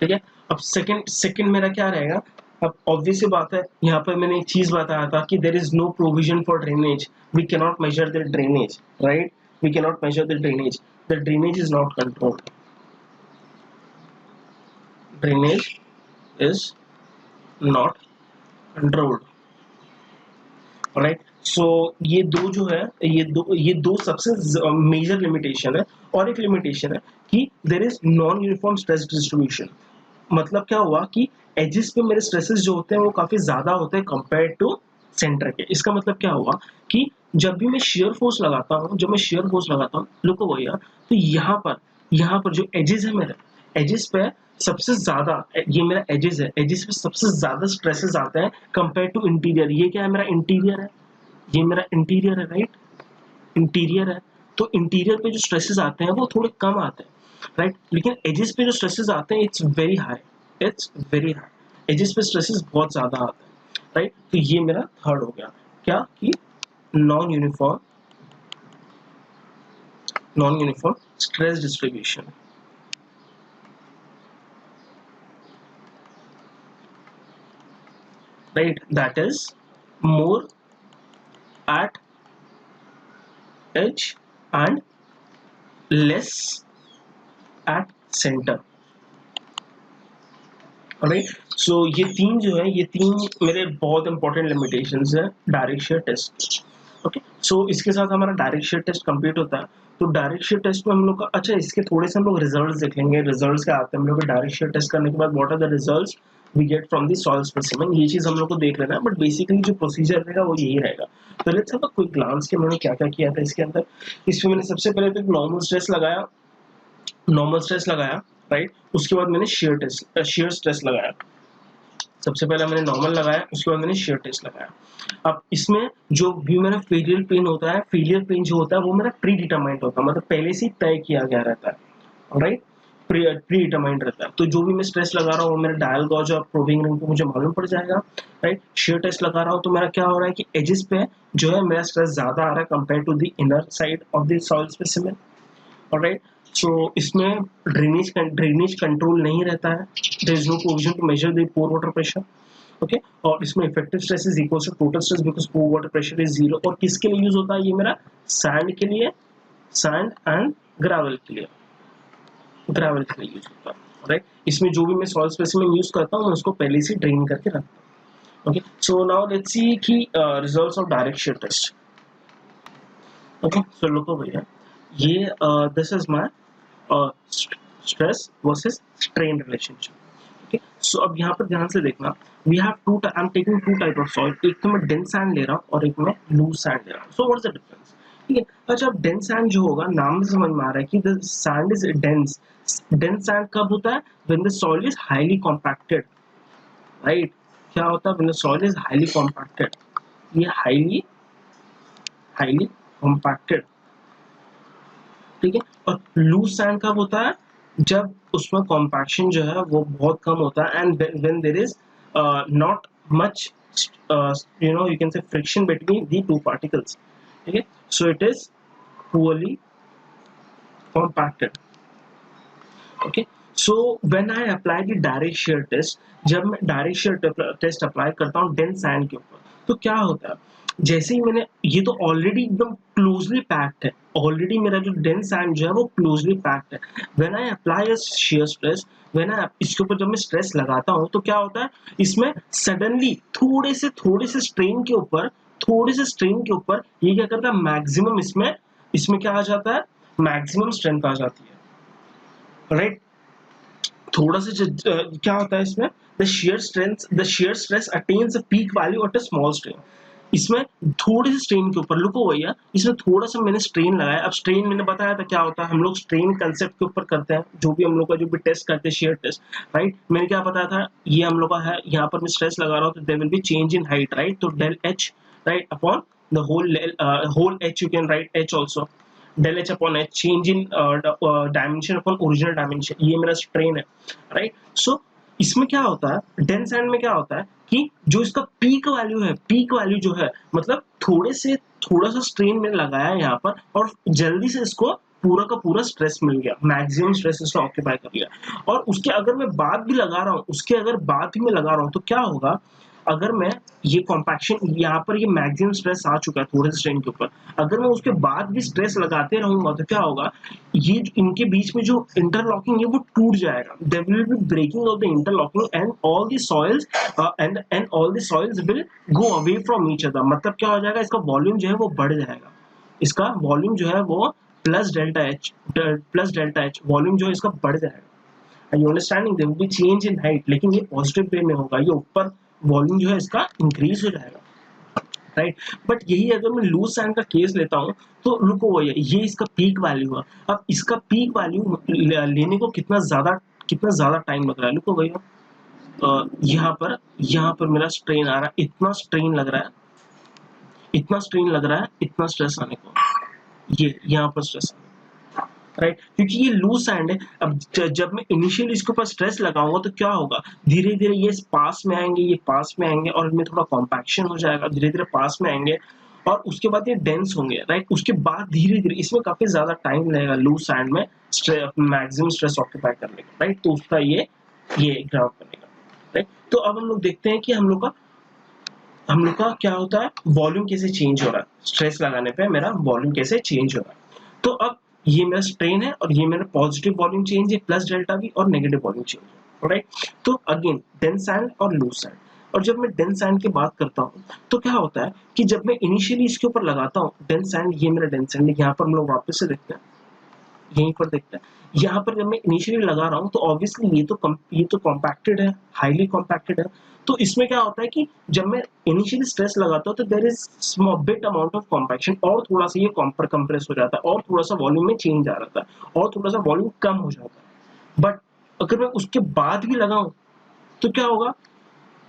Speaker 1: ठीक है। अब सेकंड मेरा क्या रहेगा, अब ऑब्वियस बात है, यहाँ पर मैंने एक चीज बताया था कि there is no provision for drainage, we can not measure the drainage, right, we can not measure the drainage is not controlled, drainage is not controlled, right. So ये दो जो है, ये दो सबसे मेजर लिमिटेशन है। और एक लिमिटेशन है कि there is non uniform stress distribution, मतलब क्या हुआ कि एजेस पे मेरे स्ट्रेसेस जो होते हैं वो काफी ज्यादा होते हैं कंपेयर टू सेंटर के। इसका मतलब क्या हुआ कि जब भी मैं शेयर फोर्स लगाता हूँ, लुको भैया, तो यहाँ पर जो एजेस है मेरे, एजेस पे सबसे ज्यादा, ये मेरा एजेस है, एजेस पे सबसे ज्यादा स्ट्रेसेस आते हैं कंपेयर टू इंटीरियर। ये क्या है, मेरा इंटीरियर है, ये मेरा इंटीरियर है, राइट, इंटीरियर है। तो इंटीरियर पे जो स्ट्रेसेस आते हैं वो थोड़े कम आते हैं, राइट, लेकिन एजेस पे जो स्ट्रेसेस आते हैं इट्स वेरी हाई, एजेस पे स्ट्रेसेस बहुत ज्यादा आते हैं, राइट। तो ये मेरा थर्ड हो गया, क्या कि non uniform stress distribution, right, that is more at edge and less at center, right. So ये तीन जो है, ये तीन मेरे बहुत इंपॉर्टेंट लिमिटेशंस है direct shear test. Okay, so इसके साथ हमारा डायरेक्ट शेयर टेस्ट कंप्लीट होता है। तो डायरेक्ट शेयर टेस्ट में हम लोग का, अच्छा इसके थोड़े से हम लोग रिजल्ट्स देख लेंगे। रिजल्ट्स क्या आते हैं हम लोग को डायरेक्ट शेयर टेस्ट करने के बाद, what are the results we get from the soil specimen, ये चीज हम लोग को देख लेना है। बट बेसिकली जो प्रोसीजर रहेगा वो यही रहेगा। तो let's have a quick glance कि मैंने क्या क्या किया था इसके अंदर। इसमें मैंने सबसे पहले तो नॉर्मल स्ट्रेस लगाया, राइट। उसके बाद मैंने शेयर स्ट्रेस लगाया। सबसे पहले मैंने नॉर्मल लगाया, उसके बाद मैंने शेयर टेस्ट लगाया। अब इसमें जो भी मेरा फेलियर पेन होता है, फेलियर पेन जो होता है वो मेरा प्री डिटरमाइंड होता है, मतलब पहले से ही तय किया गया रहता है, राइट। प्री डिटरमाइंड रहता है। तो जो भी मैं स्ट्रेस लगा रहा हूँ, मेरा डायल गॉज और प्रोबिंग रिंग पे मुझे मालूम पड़ जाएगा, राइट। शेयर टेस्ट लगा रहा हूँ तो मेरा क्या हो रहा है कि एजेस पे जो है मेरा स्ट्रेस ज्यादा आ रहा है compare to the inner side of the soil specimen, alright. So इसमें ड्रेनेज कंट्रोल नहीं रहता है, there is no provision to measure the pore water pressure, okay. और इसमें effective stress is equal to total stress because pore water pressure is zero. और किसके लिए use होता है ये मेरा, सैंड के लिए, सैंड एंड ग्रेवल के लिए, ग्रेवल के लिए यूज होता है, राइट। इसमें जो भी मैं सॉइल स्पेसिमेन यूज करता हूँ मैं उसको पहले से ड्रेन करके रखता हूँ, okay. So now let's see कि results of direct shear test, okay. So look भैया, ये this is my stress versus strain relationship, okay. So अब यहाँ पर ध्यान से देखना, we have to, I am taking two type of soil, एक तो मैं डेंस सैंड ले रहा हूँ और एक मैं लूज सैंड ले रहा हूँ। सो व्हाट इज द डिफरेंस, ठीक है। अच्छा, अब डेंस सैंड जो होगा, नाम से समझ में आ रहा है कि the sand is dense. Dense sand कब होता है, when the soil is highly compacted, right. क्या होता है, when the soil is highly compacted, ये हाईली हाईली कॉम्पैक्टेड, ठीक है। और लूज सैंड कब होता है, जब उसमें कॉम्पैक्शन जो है वो बहुत कम होता है, and when there is not much you can say friction between the two particles, ठीक है। so it is poorly compacted, okay। so when I apply the direct shear test, जब मैं डायरेक्ट शेयर टेस्ट अप्लाई करता हूँ dense sand के ऊपर, तो क्या होता है, जैसे ही मैंने, ये तो ऑलरेडी एकदम क्लोजली पैक्ड है, ऑलरेडी मेरा जो डेंस सैंड जो है वो क्लोजली पैक्ड है। When I apply a shear stress, when I इसके ऊपर जब मैं स्ट्रेस लगाता हूँ तो क्या होता है, इसमें सडनली थोड़े से स्ट्रेन के ऊपर, ये क्या करता है, मैक्सिमम इसमें क्या आ जाता है, मैक्सिमम स्ट्रेंथ आ जाती है, राइट। थोड़ा सा क्या होता है इसमें, the shear stress attains a peak value at a small strain. इसमें थोड़े से स्ट्रेन के ऊपर, लुको भैया, इसमें थोड़ा सा मैंने स्ट्रेन लगाया। अब स्ट्रेन मैंने बताया था क्या होता है, हम लोग स्ट्रेन कंसेप्ट के ऊपर करते हैं, जो भी हम लोग का जो भी टेस्ट करते हैं शेयर टेस्ट, राइट। मैंने क्या बताया था, ये हम लोग का है, यहाँ पर मैं स्ट्रेस लगा रहा हूँ तो there will be change in height, right. तो del H, right, upon the whole H, you can write H also, del h upon h, change in dimension upon original dimension, ये मेरा स्ट्रेन है, right. सो इसमें क्या होता है, dense sand में क्या होता है कि जो इसका पीक वैल्यू है, पीक वैल्यू जो है, मतलब थोड़ा सा स्ट्रेन मैंने लगाया है यहाँ पर और जल्दी से इसको पूरा का पूरा स्ट्रेस मिल गया, मैक्सिमम स्ट्रेस इसने ऑक्यूपाई कर लिया। और उसके अगर मैं बाद भी लगा रहा हूँ, तो क्या होगा, अगर मैं ये कॉम्पैक्शन, यहाँ पर ये मैक्सिमम स्ट्रेस आ चुका है थोड़े से स्ट्रेन के ऊपर, अगर मैं उसके बाद भी स्ट्रेस लगाते रहूंगा तो क्या होगा, ये इनके बीच में जो इंटरलॉकिंग है वो टूट जाएगा, there will be breaking of the interlocking and all the soils and all the soils will go away from each other. मतलब क्या हो जाएगा, इसका वॉल्यूम जो है वो बढ़ जाएगा, इसका वॉल्यूम जो है वो प्लस डेल्टा एच वॉल्यूम जो है इसका बढ़ जाएगा। You understanding, there will be change in height, लेकिन ये पॉजिटिव वे में होगा, ये ऊपर वॉल्यूम जो है इसका इंक्रीज हो जाएगा, राइट। बट यही अगर मैं लूज सैंड का केस लेता हूँ तो रुको भैया, ये इसका पीक वैल्यू है। अब इसका पीक वैल्यू लेने को कितना ज्यादा टाइम लग रहा है, रुको भैया, यहाँ पर मेरा स्ट्रेन आ रहा है, इतना स्ट्रेन लग रहा है, इतना स्ट्रेस आने को, ये यहाँ पर स्ट्रेस, राइट, क्योंकि ये लूज सैंड है। अब जब मैं इनिशियली इसके ऊपर स्ट्रेस लगाऊंगा तो क्या होगा, धीरे धीरे ये पास में आएंगे और इनमें थोड़ा कॉम्पैक्शन हो जाएगा, धीरे धीरे पास में आएंगे और उसके बाद ये डेंस होंगे, राइट। उसके बाद धीरे धीरे इसमें काफी ज्यादा टाइम लगेगा लूज सैंड में मैक्सिमम स्ट्रेस ऑक्यूपाई करने का, राइट। तो उसका ये ग्राफ बनेगा, राइट। तो अब हम लोग देखते हैं कि हम लोग का क्या होता है, वॉल्यूम कैसे चेंज हो रहा है, स्ट्रेस लगाने पे मेरा वॉल्यूम कैसे चेंज हो रहा है। तो अब ये मेरा स्ट्रेन है और ये मेरा पॉजिटिव वॉल्यूम चेंज है, प्लस डेल्टा वी और नेगेटिव वॉल्यूम चेंज है, राइट। तो अगेन डेंस सैंड और लूज सैंड, और जब मैं डेंस सैंड की बात करता हूँ तो क्या होता है कि जब मैं इनिशियली इसके ऊपर लगाता हूँ डेंस सैंड, ये मेरा डेंस सैंड, यहाँ पर हम लोग वापस से देखते हैं, यहीं पर देखते हैं, यहाँ पर जब मैं इनिशियली लगा रहा हूँ तो ऑब्वियसली ये तो कॉम्पैक्टेड है, हाईली कॉम्पैक्टेड है। तो इसमें क्या होता है कि जब मैं इनिशियली स्ट्रेस लगाता हूँ तो there is small bit amount of compaction, और थोड़ा सा ये कंप्रेस हो जाता है, और थोड़ा सा वॉल्यूम में चेंज आ जाता है, और थोड़ा सा वॉल्यूम कम हो जाता है। बट अगर मैं उसके बाद भी लगाऊं तो क्या होगा,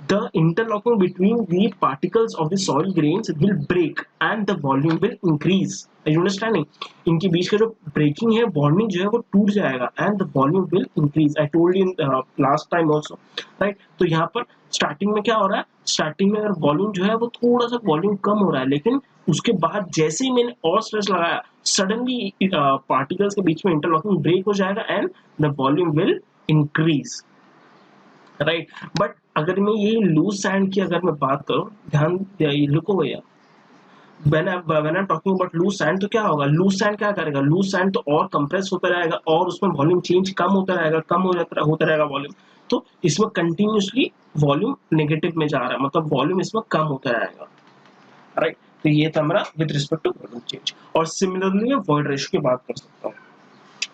Speaker 1: the interlocking between the particles of the soil grains will break and the volume will increase. Are you understanding? इनके बीच का जो ब्रेकिंग है, बॉन्डिंग जो है वो टूट जाएगा, and the volume will increase. I told you in last time also, right? तो यहाँ पर स्टार्टिंग में क्या हो रहा है, स्टार्टिंग में अगर वॉल्यूम जो है वो थोड़ा सा वॉल्यूम कम हो रहा है, लेकिन उसके बाद जैसे ही मैंने और स्ट्रेस लगाया, सडनली पार्टिकल्स के बीच में इंटरलॉकिंग ब्रेक हो जाएगा and the volume will increase, right. But अगर मैं ये लूज सैंड की अगर मैं बात करूं, ध्यान रुको भैया, when I'm talking about loose sand, तो क्या होगा, लूज सैंड क्या करेगा, लूज सैंड तो और कंप्रेस होता रहेगा, और उसमें वॉल्यूम चेंज कम होता रहेगा, कम होता रहेगा वॉल्यूम, तो इसमें कंटिन्यूसली वॉल्यूम नेगेटिव में जा रहा है, मतलब वॉल्यूम इसमें कम होता रहेगा, राइट। तो ये था मेरा with respect to volume change. और सिमिलरली मैं वॉइड रेशियो की बात कर सकता हूँ,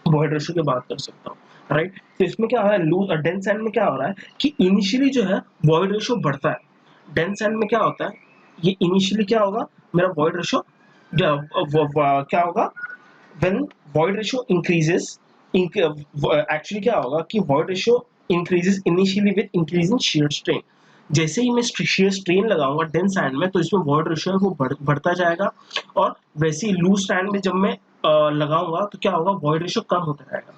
Speaker 1: वॉइड रेशियो की बात कर सकता हूँ, राइट। तो इसमें क्या हो रहा है, लूज डेंस सैंड में क्या हो रहा है कि इनिशियली जो है वॉइड रेशियो बढ़ता है, डेंस सैंड में क्या होता है, ये इनिशियली क्या होगा, मेरा वॉइड रेशियो क्या होगा, when void ratio increases, actually क्या होगा कि void ratio increases initially with increasing shear strain, जैसे ही मैं शियर स्ट्रेन लगाऊंगा डेंस सैंड में तो इसमें वॉइड रेशियो है वो बढ़ता जाएगा, और वैसे ही लूज सैंड में जब मैं लगाऊंगा तो क्या होगा, वॉइड रेशियो कम होता रहेगा,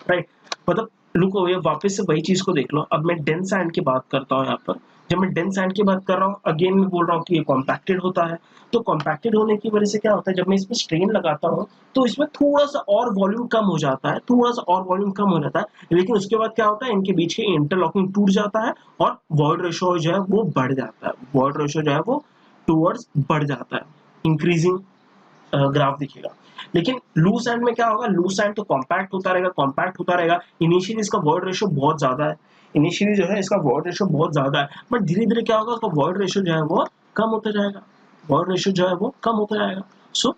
Speaker 1: राइट। मतलब लुक ये वापस से वही चीज को देख लो, अब मैं डेंस सैंड की बात करता हूँ यहाँ पर, जब मैं डेंस सैंड की बात कर रहा हूँ, अगेन मैं बोल रहा हूँ कि ये कॉम्पैक्टेड होता है, तो कॉम्पैक्टेड होने की वजह से क्या होता है, जब मैं इसमें स्ट्रेन लगाता हूँ तो इसमें थोड़ा सा और वॉल्यूम कम हो जाता है, थोड़ा सा और वॉल्यूम कम हो जाता है, लेकिन उसके बाद क्या होता है, इनके बीच के इंटरलॉकिंग टूट जाता है और वॉइड रेशियो जो है वो बढ़ जाता है, वॉइड रेशियो जो है वो टूवर्ड्स बढ़ जाता है, इंक्रीजिंग ग्राफ दिखेगा। लेकिन लूज सैंड में क्या होगा, लूज सैंड तो कॉम्पैक्ट होता रहेगा, कॉम्पैक्ट होता रहेगा, इनिशियली इसका वॉइड रेशियो बहुत ज्यादा है, इनिशियली जो है इसका वॉइड रेशियो बहुत ज्यादा है, बट धीरे धीरे क्या होगा, उसका वॉइड रेशियो जो है वो कम होता जाएगा, वॉइड रेशियो जो है वो कम होता जाएगा। सो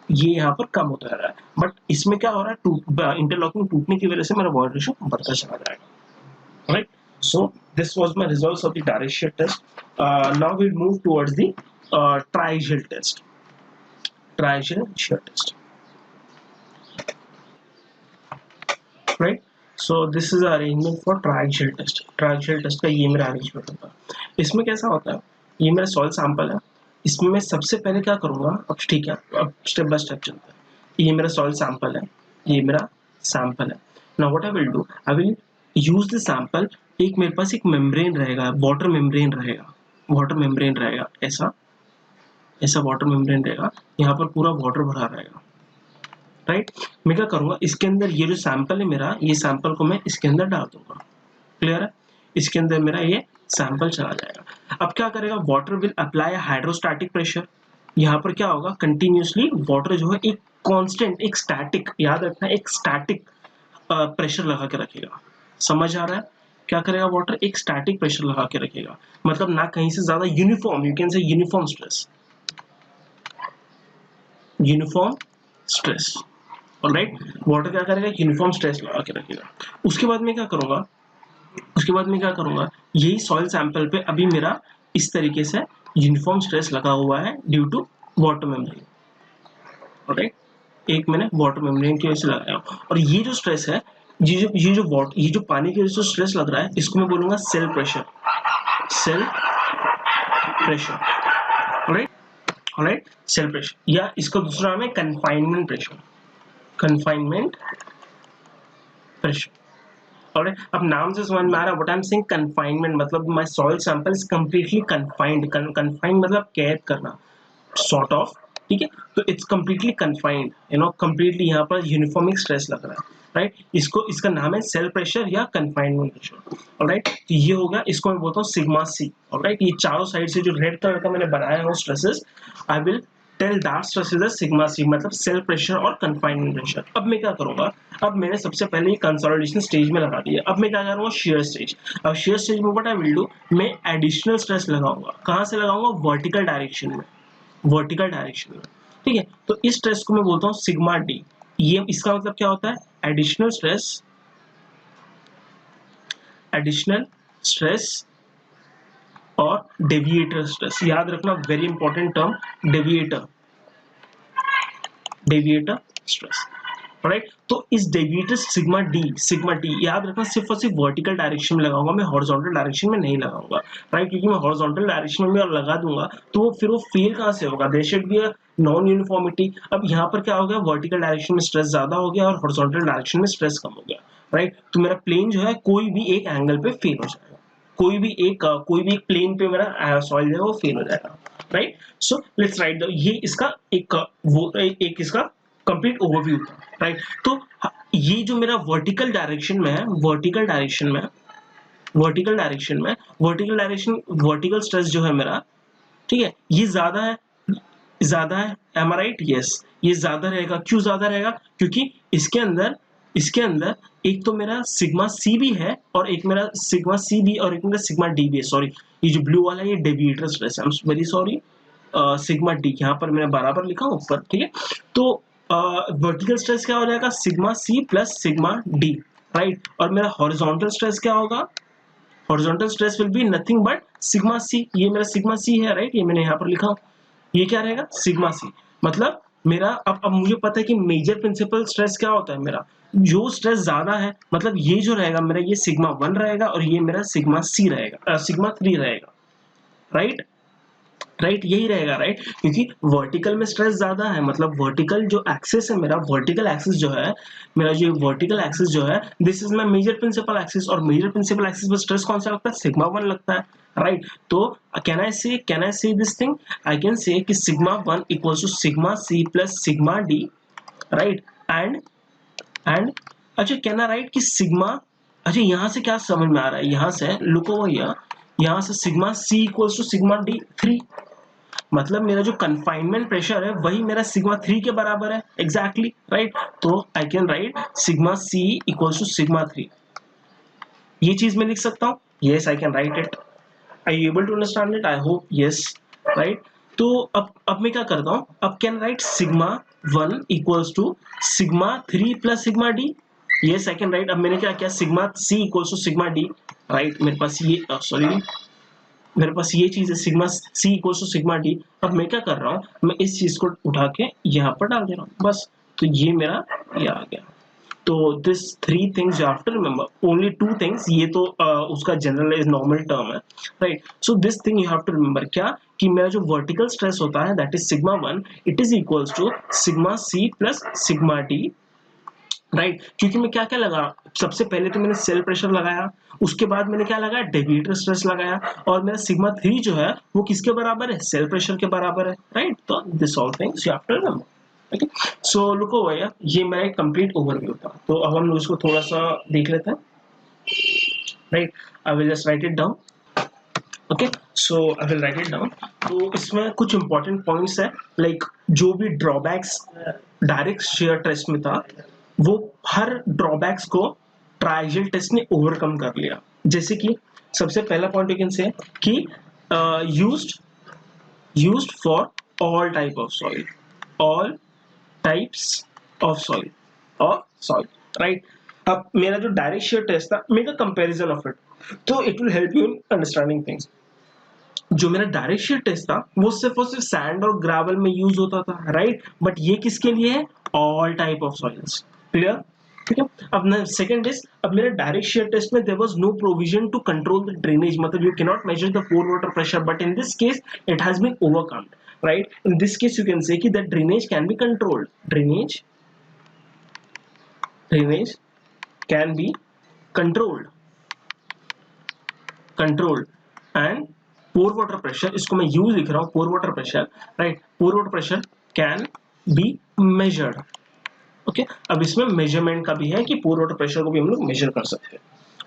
Speaker 1: ये यहाँ पर कम होता जा रहा है, बट इसमें क्या हो रहा है, इंटरलॉकिंग टूटने की वजह से मेरा वॉइड रेशियो बढ़ता चला जाएगा, right. So this was my results of the direct shear test. Now we move towards the triaxial test, triaxial shear test, right. So this is arrangement for triaxial test, triaxial test का ये मेरा arrangement होता है। इसमें कैसा होता है, ये मेरा सॉइल सैंपल है, इसमें मैं सबसे पहले क्या करूंगा, अब ठीक है, अब स्टेप बाय स्टेप चलता है। ये मेरा सॉइल सैंपल है, ये मेरा सैंपल है। Now what I will do, I will use the sample, एक मेरे पास एक मेम्ब्रेन रहेगा, वाटर मेम्ब्रेन रहेगा, वाटर मेम्ब्रेन रहेगा, ऐसा ऐसा वाटर मेम्ब्रेन रहेगा, यहाँ पर पूरा वाटर भरा रहेगा, राइट। मैं क्या करूंगा, इसके अंदर ये जो सैंपल है मेरा, ये सैंपल को मैं इसके अंदर डाल दूंगा, क्लियर है, इसके अंदर मेरा ये सैंपल चला जाएगा। अब क्या करेगा, water will apply hydrostatic pressure, यहाँ पर क्या होगा, कंटिन्यूसली वाटर जो है एक कांस्टेंट, एक स्टैटिक, याद रखना एक स्टैटिक प्रेशर लगा के रखेगा, समझ आ रहा है, क्या करेगा वाटर, एक स्टैटिक प्रेशर लगा के रखेगा, मतलब ना कहीं से ज्यादा, यूनिफॉर्म, यू कैन से uniform stress, uniform stress, alright. Water क्या करेगा, यूनिफॉर्म स्ट्रेस लगा के रखेगा। उसके बाद मैं क्या करूंगा, उसके बाद मैं क्या करूंगा, यही सॉइल सैंपल पे अभी मेरा इस तरीके से यूनिफॉर्म स्ट्रेस लगा हुआ है due to water membrane, alright, एक मैंने वाटर मेम्ब्रेन की वजह से लगाया, और ये जो स्ट्रेस है, ये जो पानी की वजह से स्ट्रेस लग रहा है, इसको मैं बोलूंगा cell pressure, cell pressure, alright, alright, cell pressure, या इसको दूसरा नाम है confinement pressure, confinement pressure, alright. अब नाम से समझ में आ रहा है what I am saying, confinement मतलब my soil sample is completely confined, confined मतलब कैद करना, सॉर्ट ऑफ, ठीक है, तो it's completely confined, you know, completely यहाँ पर यूनिफॉर्मिक स्ट्रेस लग रहा है, राइट। इसको, इसका नाम है सेल प्रेशर या कन्फाइनमेंट प्रेशर, ऑलराइट। तो ये हो गया, इसको मैं बोलता हूँ सिग्मा सी, ऑलराइट। ये चारों साइड से जो रेड कलर का मैंने बनाया है वो stresses, I will tell that stress is a sigma C, मतलब सेल्फ प्रेशर और कन्फाइनमेंट प्रेशर। अब मैं क्या करूंगा, अब मैंने सबसे पहले ये कंसोलिडेशन स्टेज में लगा दिया, अब मैं क्या करूंगा, शेयर स्टेज। अब शेयर स्टेज में व्हाट आई विल डू, मैं एडिशनल स्ट्रेस लगाऊंगा। कहां से लगाऊंगा, वर्टिकल डायरेक्शन में, वर्टिकल डायरेक्शन में, ठीक है। तो इस स्ट्रेस को मैं बोलता हूँ सिग्मा डी। ये इसका मतलब क्या होता है, एडिशनल स्ट्रेस, एडिशनल स्ट्रेस और डेविएटर स्ट्रेस। याद रखना, very important term, deviator, deviator stress, right. तो इस डेविएटर सिग्मा डी याद रखना, सिर्फ और सिर्फ वर्टिकल डायरेक्शन में लगाऊंगा, मैं हॉरिजॉन्टल डायरेक्शन में नहीं लगाऊंगा, राइट। क्योंकि मैं हॉरिजॉन्टल डायरेक्शन में लगा दूंगा तो वो फिर वो फेल कहां से होगा, there should be a non uniformity. अब यहाँ पर क्या हो गया, वर्टिकल डायरेक्शन में स्ट्रेस ज्यादा हो गया और हॉरिजॉन्टल डायरेक्शन में स्ट्रेस कम हो गया, राइट। तो मेरा प्लेन जो है कोई भी एक एंगल पे फेल हो जाएगा, कोई भी एक प्लेन पे मेरा सॉइल जो है वो फेल हो जाएगा, राइट। सो लेट्स राइट ये इसका एक इसका कंप्लीट ओवरव्यू था, राइट। तो ये जो मेरा वर्टिकल डायरेक्शन में है, वर्टिकल स्ट्रेस जो है मेरा, ठीक है, ये ज्यादा है, एम आई राइट, यस, ये ज्यादा रहेगा। क्यों ज्यादा रहेगा, क्योंकि इसके अंदर एक तो मेरा सिग्मा सी भी है और एक मेरा सिग्मा सी भी और एक मेरा सिग्मा डी भी है। सॉरी, ये जो ब्लू वाला है ये डेविएटर स्ट्रेस है, I am very sorry, sigma D यहाँ पर मैंने बराबर लिखा ऊपर, ठीक है। तो वर्टिकल स्ट्रेस क्या हो जाएगा, sigma C plus sigma D, right. और मेरा हॉरिजॉन्टल स्ट्रेस क्या होगा, horizontal stress will be nothing but sigma C, ये मेरा सिग्मा सी है, राइट, ये मैंने यहाँ पर लिखा, ये क्या रहेगा, सिग्मा सी। मतलब मेरा अब मुझे पता है कि मेजर प्रिंसिपल स्ट्रेस क्या होता है, मेरा जो स्ट्रेस ज्यादा है, मतलब ये जो रहेगा मेरा, ये सिग्मा 1 रहेगा और ये मेरा सिग्मा सी रहेगा, सिग्मा 3 रहेगा, राइट, यही रहेगा, राइट। क्योंकि वर्टिकल में स्ट्रेस ज्यादा है, मतलब वर्टिकल जो एक्सिस है मेरा, वर्टिकल एक्सिस जो है मेरा, जो वर्टिकल एक्सिस जो है, this is my major principal axis, और मेजर प्रिंसिपल एक्सिस पर स्ट्रेस कौन सा लगता है, सिग्मा 1 लगता है, राइट। तो कैन आई से this thing, I can say कि sigma 1 equals to sigma C plus sigma D, right. And अच्छा, कैन आई राइट कि सिग्मा, अच्छा यहाँ से क्या समझ में आ रहा है, यहाँ से लुक ओवर हियर, यहाँ से sigma C equals to sigma D 3, मतलब मेरा जो कन्फाइनमेंट प्रेशर है वही मेरा सिग्मा 3 के बराबर है, एग्जैक्टली, राइट। तो I can write sigma C equals to sigma 3, ये चीज मैं लिख सकता हूँ, yes I can write it, I you able to understand it, I hope yes, right. तो अब मैं क्या करता हूँ, अब can write sigma 1 equals to sigma 3 plus sigma D, yes I can write. अब मैंने क्या किया, sigma C equals to sigma D, right, मेरे पास ये सॉरी मेरे पास ये चीज है, sigma C equals to sigma D. अब मैं क्या कर रहा हूँ, मैं इस चीज को उठा के यहाँ पर डाल दे रहा हूँ, बस। तो ये मेरा ये आ गया। तो this 3 things you have to remember, only 2 things, ये तो उसका जनरलाइज नॉर्मल टर्म है, right. So this thing you have to remember, क्या कि मेरा जो वर्टिकल स्ट्रेस होता है that is sigma 1, it is equals to sigma C plus sigma D, right. क्योंकि मैं क्या क्या लगा, सबसे पहले तो मैंने सेल प्रेशर लगाया, उसके बाद मैंने क्या लगाया, डेविएटर स्ट्रेस लगाया, और मेरा सिग्मा 3 जो है वो किसके बराबर है, सेल प्रेशर के बराबर है, राइट। तो this all things you have to remember, okay. So look over here, ये मेरा एक कंप्लीट ओवरव्यू था। तो अब हम लोग इसको थोड़ा सा देख लेते हैं, right. I will just right it down, okay. So I will write it down. तो इसमें कुछ इंपॉर्टेंट पॉइंट्स है, लाइक जो भी ड्रॉबैक्स डायरेक्ट शेयर टेस्ट में था, वो हर ड्रॉबैक्स को ट्रायजियल टेस्ट ने ओवरकम कर लिया। जैसे कि सबसे पहला पॉइंट यू कैन से कि used for all type of soil, all types of soil, right. अब मेरा जो डायरेक्ट शेयर टेस्ट था, make a comparison of it, तो it will help you in understanding things. जो मेरा डायरेक्ट शेयर टेस्ट था वो सिर्फ और सिर्फ सैंड और ग्रेवल में यूज होता था, राइट। बट ये किसके लिए है, all type of soils, clear, ठीक है। अब सेकंड इज, अब मेरे डायरेक्ट शेयर टेस्ट में there was no provision to control the drainage, मतलब you can not measure the pore water pressure, but in this case it has been overcome, right. In this case you can say कि the drainage can be controlled, drainage can be controlled and pore water pressure, इसको मैं U लिख रहा हूं, pore water pressure, right, pore water pressure can be measured, okay. अब इसमें measurement का भी है कि पोर वाटर प्रेशर को भी हम लोग मेजर कर सकते हैं,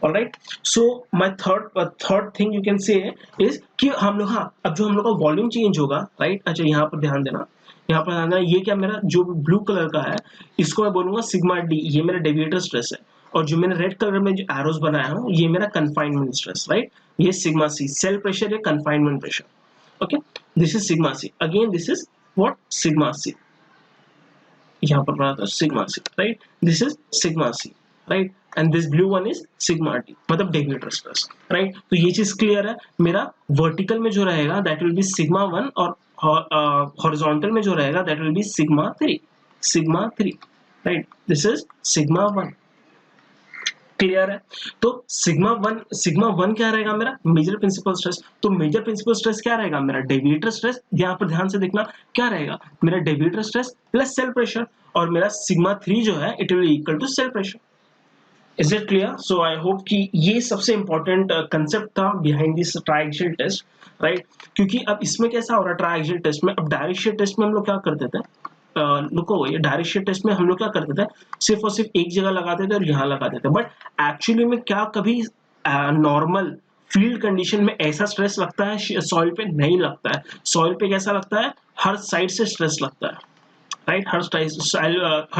Speaker 1: alright. So my third thing you can say is कि हम लोग, हाँ, अब जो हम लोग का वॉल्यूम चेंज होगा, राइट। अच्छा यहाँ पर ध्यान देना यहाँ पर आना, ये क्या मेरा जो ब्लू कलर का है इसको मैं बोलूंगा सिग्मा डी, ये मेरा डेविएटर स्ट्रेस है। और जो मैंने रेड कलर में जो एरोस बनाया हूँ ये मेरा कन्फाइनमेंट स्ट्रेस, राइट। ये सिग्मा सी सेल प्रेशर या confinement pressure, okay. This is sigma C, again this is what, sigma C, यहाँ पर बना था sigma C, right. This is sigma C, right, and this blue one is sigma D, मतलब deviator stress, right. तो ये चीज clear है। मेरा वर्टिकल में जो रहेगा that will be sigma one, और हॉरिजॉन्टल में जो रहेगा that will be sigma three, sigma three, right. This is sigma one, clear है। तो सिग्मा वन क्या रहेगा मेरा, मेजर प्रिंसिपल स्ट्रेस। तो मेजर प्रिंसिपल स्ट्रेस क्या रहेगा मेरा, डेविएटर स्ट्रेस, यहाँ पर ध्यान से देखना क्या रहेगा मेरा, deviator stress plus cell pressure, और मेरा सिग्मा थ्री जो है it will equal to cell pressure. Is it clear? So I hope कि ये सबसे इंपॉर्टेंट कंसेप्ट था behind this triaxial test, right. क्योंकि अब इसमें कैसा हो रहा है ट्रायक्सियल टेस्ट में, अब डायरेक्ट शियर टेस्ट में हम लोग क्या करते थे, लुको, ये डायरेक्ट शियर टेस्ट में हम लोग क्या करते थे, सिर्फ और सिर्फ एक जगह लगाते थे और यहाँ लगाते थे। बट एक्चुअली में क्या कभी नॉर्मल फील्ड कंडीशन में ऐसा स्ट्रेस लगता है सॉइल पे? नहीं लगता है। सॉइल पे कैसा लगता है, हर साइड से स्ट्रेस लगता है, राइट। हर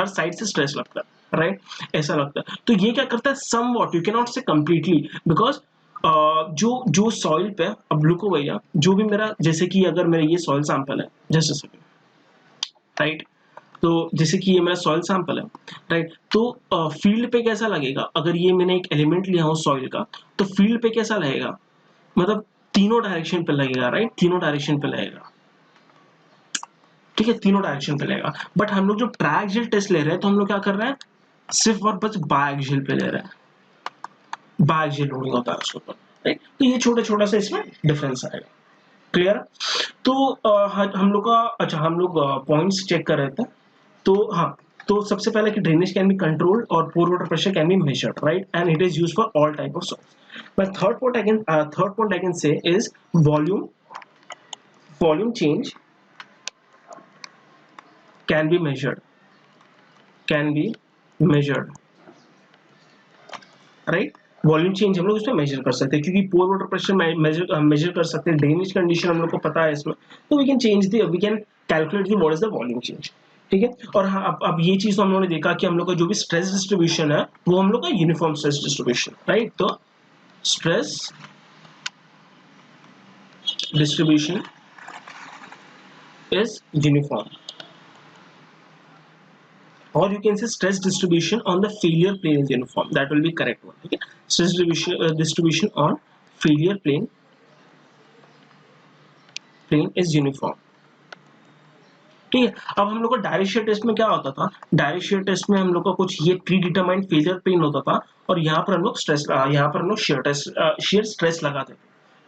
Speaker 1: साइड से स्ट्रेस लगता है, राइट, ऐसा लगता है। तो ये क्या करता है, somewhat, you can not say completely, because जो जो सॉइल पे, अब लुको भैया, जो भी मेरा, जैसे कि अगर मेरा ये सॉइल सैंपल है, जैसे, राइट, तो जैसे कि ये मेरा सॉइल सैंपल है, राइट। तो फील्ड पे कैसा लगेगा, अगर ये मैंने एक एलिमेंट लिया हो सॉइल का, तो फील्ड पे कैसा लगेगा, मतलब तीनों डायरेक्शन पे लगेगा, राइट, तीनों डायरेक्शन पे लगेगा, ठीक है, तीनों डायरेक्शन पे लगेगा। बट हम लोग जो ट्रायक्सियल टेस्ट ले रहे हैं तो हम लोग क्या कर रहे हैं, सिर्फ और बस बायएक्सियल पे ले रहे हैं, बायएक्सियल लोडिंग होता है उसके ऊपर, राइट। तो ये छोटा छोटा सा इसमें डिफरेंस आएगा, क्लियर। तो हम लोग का, अच्छा, हम लोग पॉइंट्स चेक कर रहे थे। तो हाँ, तो सबसे पहले कि ड्रेनेज कैन बी कंट्रोल्ड और pore water pressure can be measured, right, and it is used for all type of soils. But third point I can say is volume change can be measured, can be measured, right. Volume change हम लोग इसमें major कर सकते हैं, क्योंकि पोर water pressure measure कर सकते हैं, ड्रेनेज कंडीशन हम लोग को पता है इसमें, तो we can calculate the what is the volume change, ठीक है। और हाँ, अब ये चीज तो हम लोगों ने देखा कि हम लोग का जो भी स्ट्रेस डिस्ट्रीब्यूशन है वो हम लोग का यूनिफॉर्म स्ट्रेस डिस्ट्रीब्यूशन, राइट। तो stress distribution is uniform, or you can say stress distribution on the failure plane is uniform, that will be correct one, okay। Stress distribution on failure plane is uniform, ठीक है। अब हम लोग का direct shear test में क्या होता था, डायरेक्ट शियर टेस्ट में हम लोग का कुछ ये प्री डिटरमाइंड फेलियर प्लेन होता था, और यहाँ पर हम लोग शियर स्ट्रेस लगाते थे,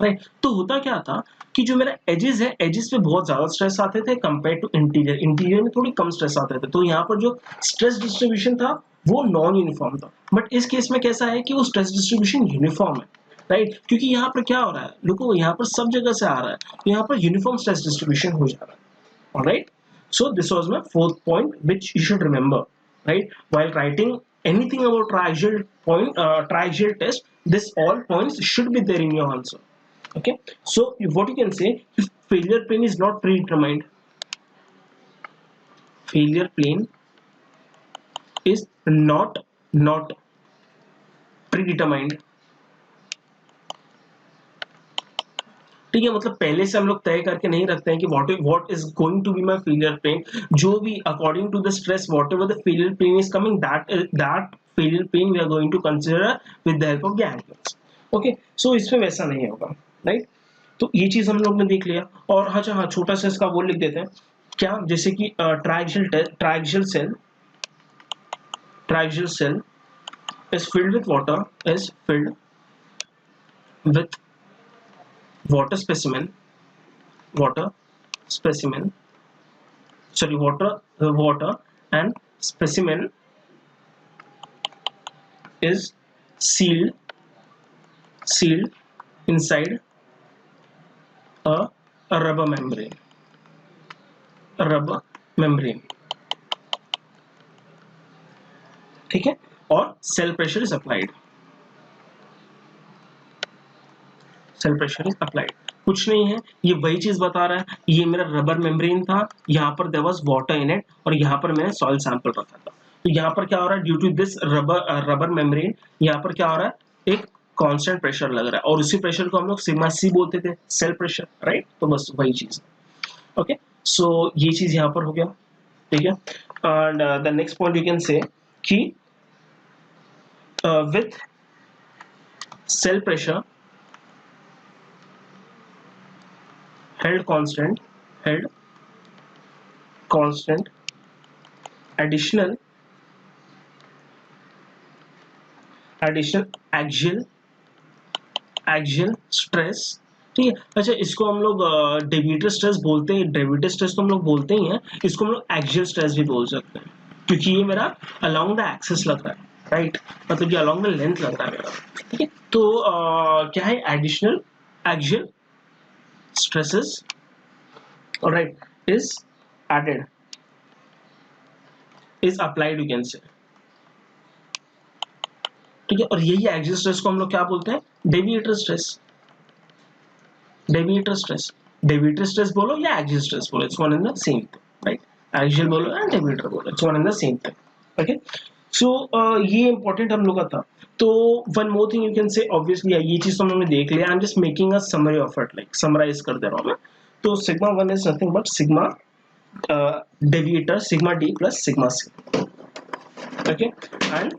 Speaker 1: राइट। तो होता क्या था कि जो मेरा एजेस है, एजेस पे बहुत ज्यादा स्ट्रेस आते थे कंपेयर टू इंटीरियर, इंटीरियर में थोड़ी कम स्ट्रेस आते थे। तो यहाँ पर जो स्ट्रेस डिस्ट्रीब्यूशन था वो नॉन यूनिफॉर्म था। बट इस केस में कैसा है कि वो स्ट्रेस डिस्ट्रीब्यूशन यूनिफॉर्म है, राइट, क्योंकि यहाँ पर क्या हो रहा है, देखो यहाँ पर सब जगह से आ रहा है, तो यहाँ पर यूनिफॉर्म स्ट्रेस डिस्ट्रीब्यूशन हो जा रहा है, alright। So this was my fourth point which you should remember, right, while writing anything about triaxial test, this all points should be there in your answer, okay। So what you can say, if failure plane is not predetermined, failure plane is not predetermined, ठीक है, मतलब पहले से हम लोग तय करके नहीं रखते हैं कि what is going to be my failure plane, जो भी according to the stress whatever the failure plane is coming, that failure plane we are going to consider with the help of the angles, okay. So इसमें वैसा नहीं होगा, right. तो ये चीज हम लोग ने देख लिया। और अच्छा, हाँ, छोटा सा इसका वो लिख देते हैं क्या, जैसे कि triaxial cell is filled with water, is filled with water specimen, water and specimen is sealed inside a rubber membrane, ठीक है। और सेल प्रेशर इज अप्लाइड, कुछ नहीं है, ये वही चीज बता रहा है, ये मेरा रबर मेम्ब्रेन था, यहाँ पर there was water in it, और यहाँ पर मैंने सॉइल सैंपल रखा था। तो यहाँ पर क्या हो रहा है, due to this rubber membrane, यहाँ पर क्या हो रहा है, एक कांस्टेंट प्रेशर लग रहा है, और उसी प्रेशर को हम लोग सिग्मा सी बोलते थे, सेल प्रेशर, राइट। तो बस वही चीज है। ओके, सो ये चीज यहाँ पर हो गया, ठीक है। And the next point you can say कि with cell pressure held constant additional axial stress, ठीक है। अच्छा, इसको हम लोग डेविएटर स्ट्रेस बोलते हैं, डेविएटर स्ट्रेस तो हम लोग बोलते ही हैं, इसको हम लोग एक्सियल स्ट्रेस भी बोल सकते हैं, क्योंकि ये मेरा अलोंग द एक्सिस लग रहा है, राइट, मतलब ये अलोंग द लेंथ लग रहा है मेरा, ठीक है। तो क्या है, additional axial stresses, all right, is added, is applied, you can say, ठीक है। और यही एक्सियल स्ट्रेस को हम लोग क्या बोलते हैं, deviator stress, deviator stress, deviator stress बोलो या एक्सियल स्ट्रेस बोलो, it's one in the same thing, right. Axial बोलो या डेविएटर बोलो, it's one in the same thing, okay. So ये इंपॉर्टेंट हम लोग का था। तो one more thing you can say, obviously ये चीज तो हम लोगों ने देख लिया, I am just making a summary of it, like summarize कर दे रहा हूं मैं। तो sigma 1 is nothing but sigma deviator sigma D plus sigma C, okay, and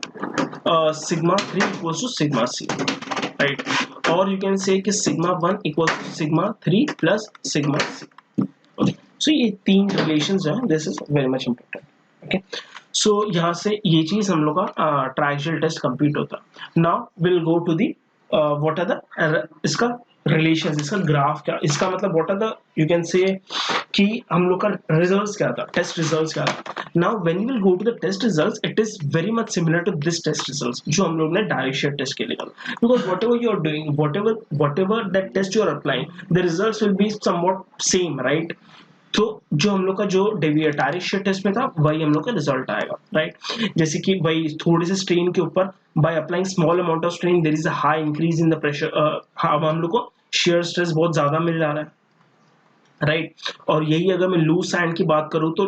Speaker 1: sigma 3 equals to sigma C, right. और यू कैन से कि sigma 1 equals to sigma 3 plus sigma C, okay. So ये तीन relations हैं, this is very much important, okay. So यहाँ से ये चीज हम लोग का ट्रायक्सियल टेस्ट कंप्लीट होता। Now will go to the what are the इसका रिलेशंस, इसका ग्राफ क्या, इसका मतलब what are the, you can say कि हम लोग का रिजल्ट्स क्या था, टेस्ट रिजल्ट्स क्या था। Now when you will go to the test results, it is very much similar to this test results जो हम लोग ने डायरेक्ट शेयर टेस्ट के लिए करा, because whatever you are doing, whatever that test you are applying, the results will be somewhat same, right. तो जो हम लोग का जो डायरेक्ट शेयर टेस्ट में था वही हम लोग का रिजल्ट आएगा, राइट। जैसे कि वही थोड़ी सी स्ट्रेन के ऊपर by applying small amount of strain there is a high increase in the pressure, हम लोग को शेयर स्ट्रेस बहुत ज्यादा मिल जा रहा है, राइट। और यही अगर मैं लूज सैंड की बात करूं तो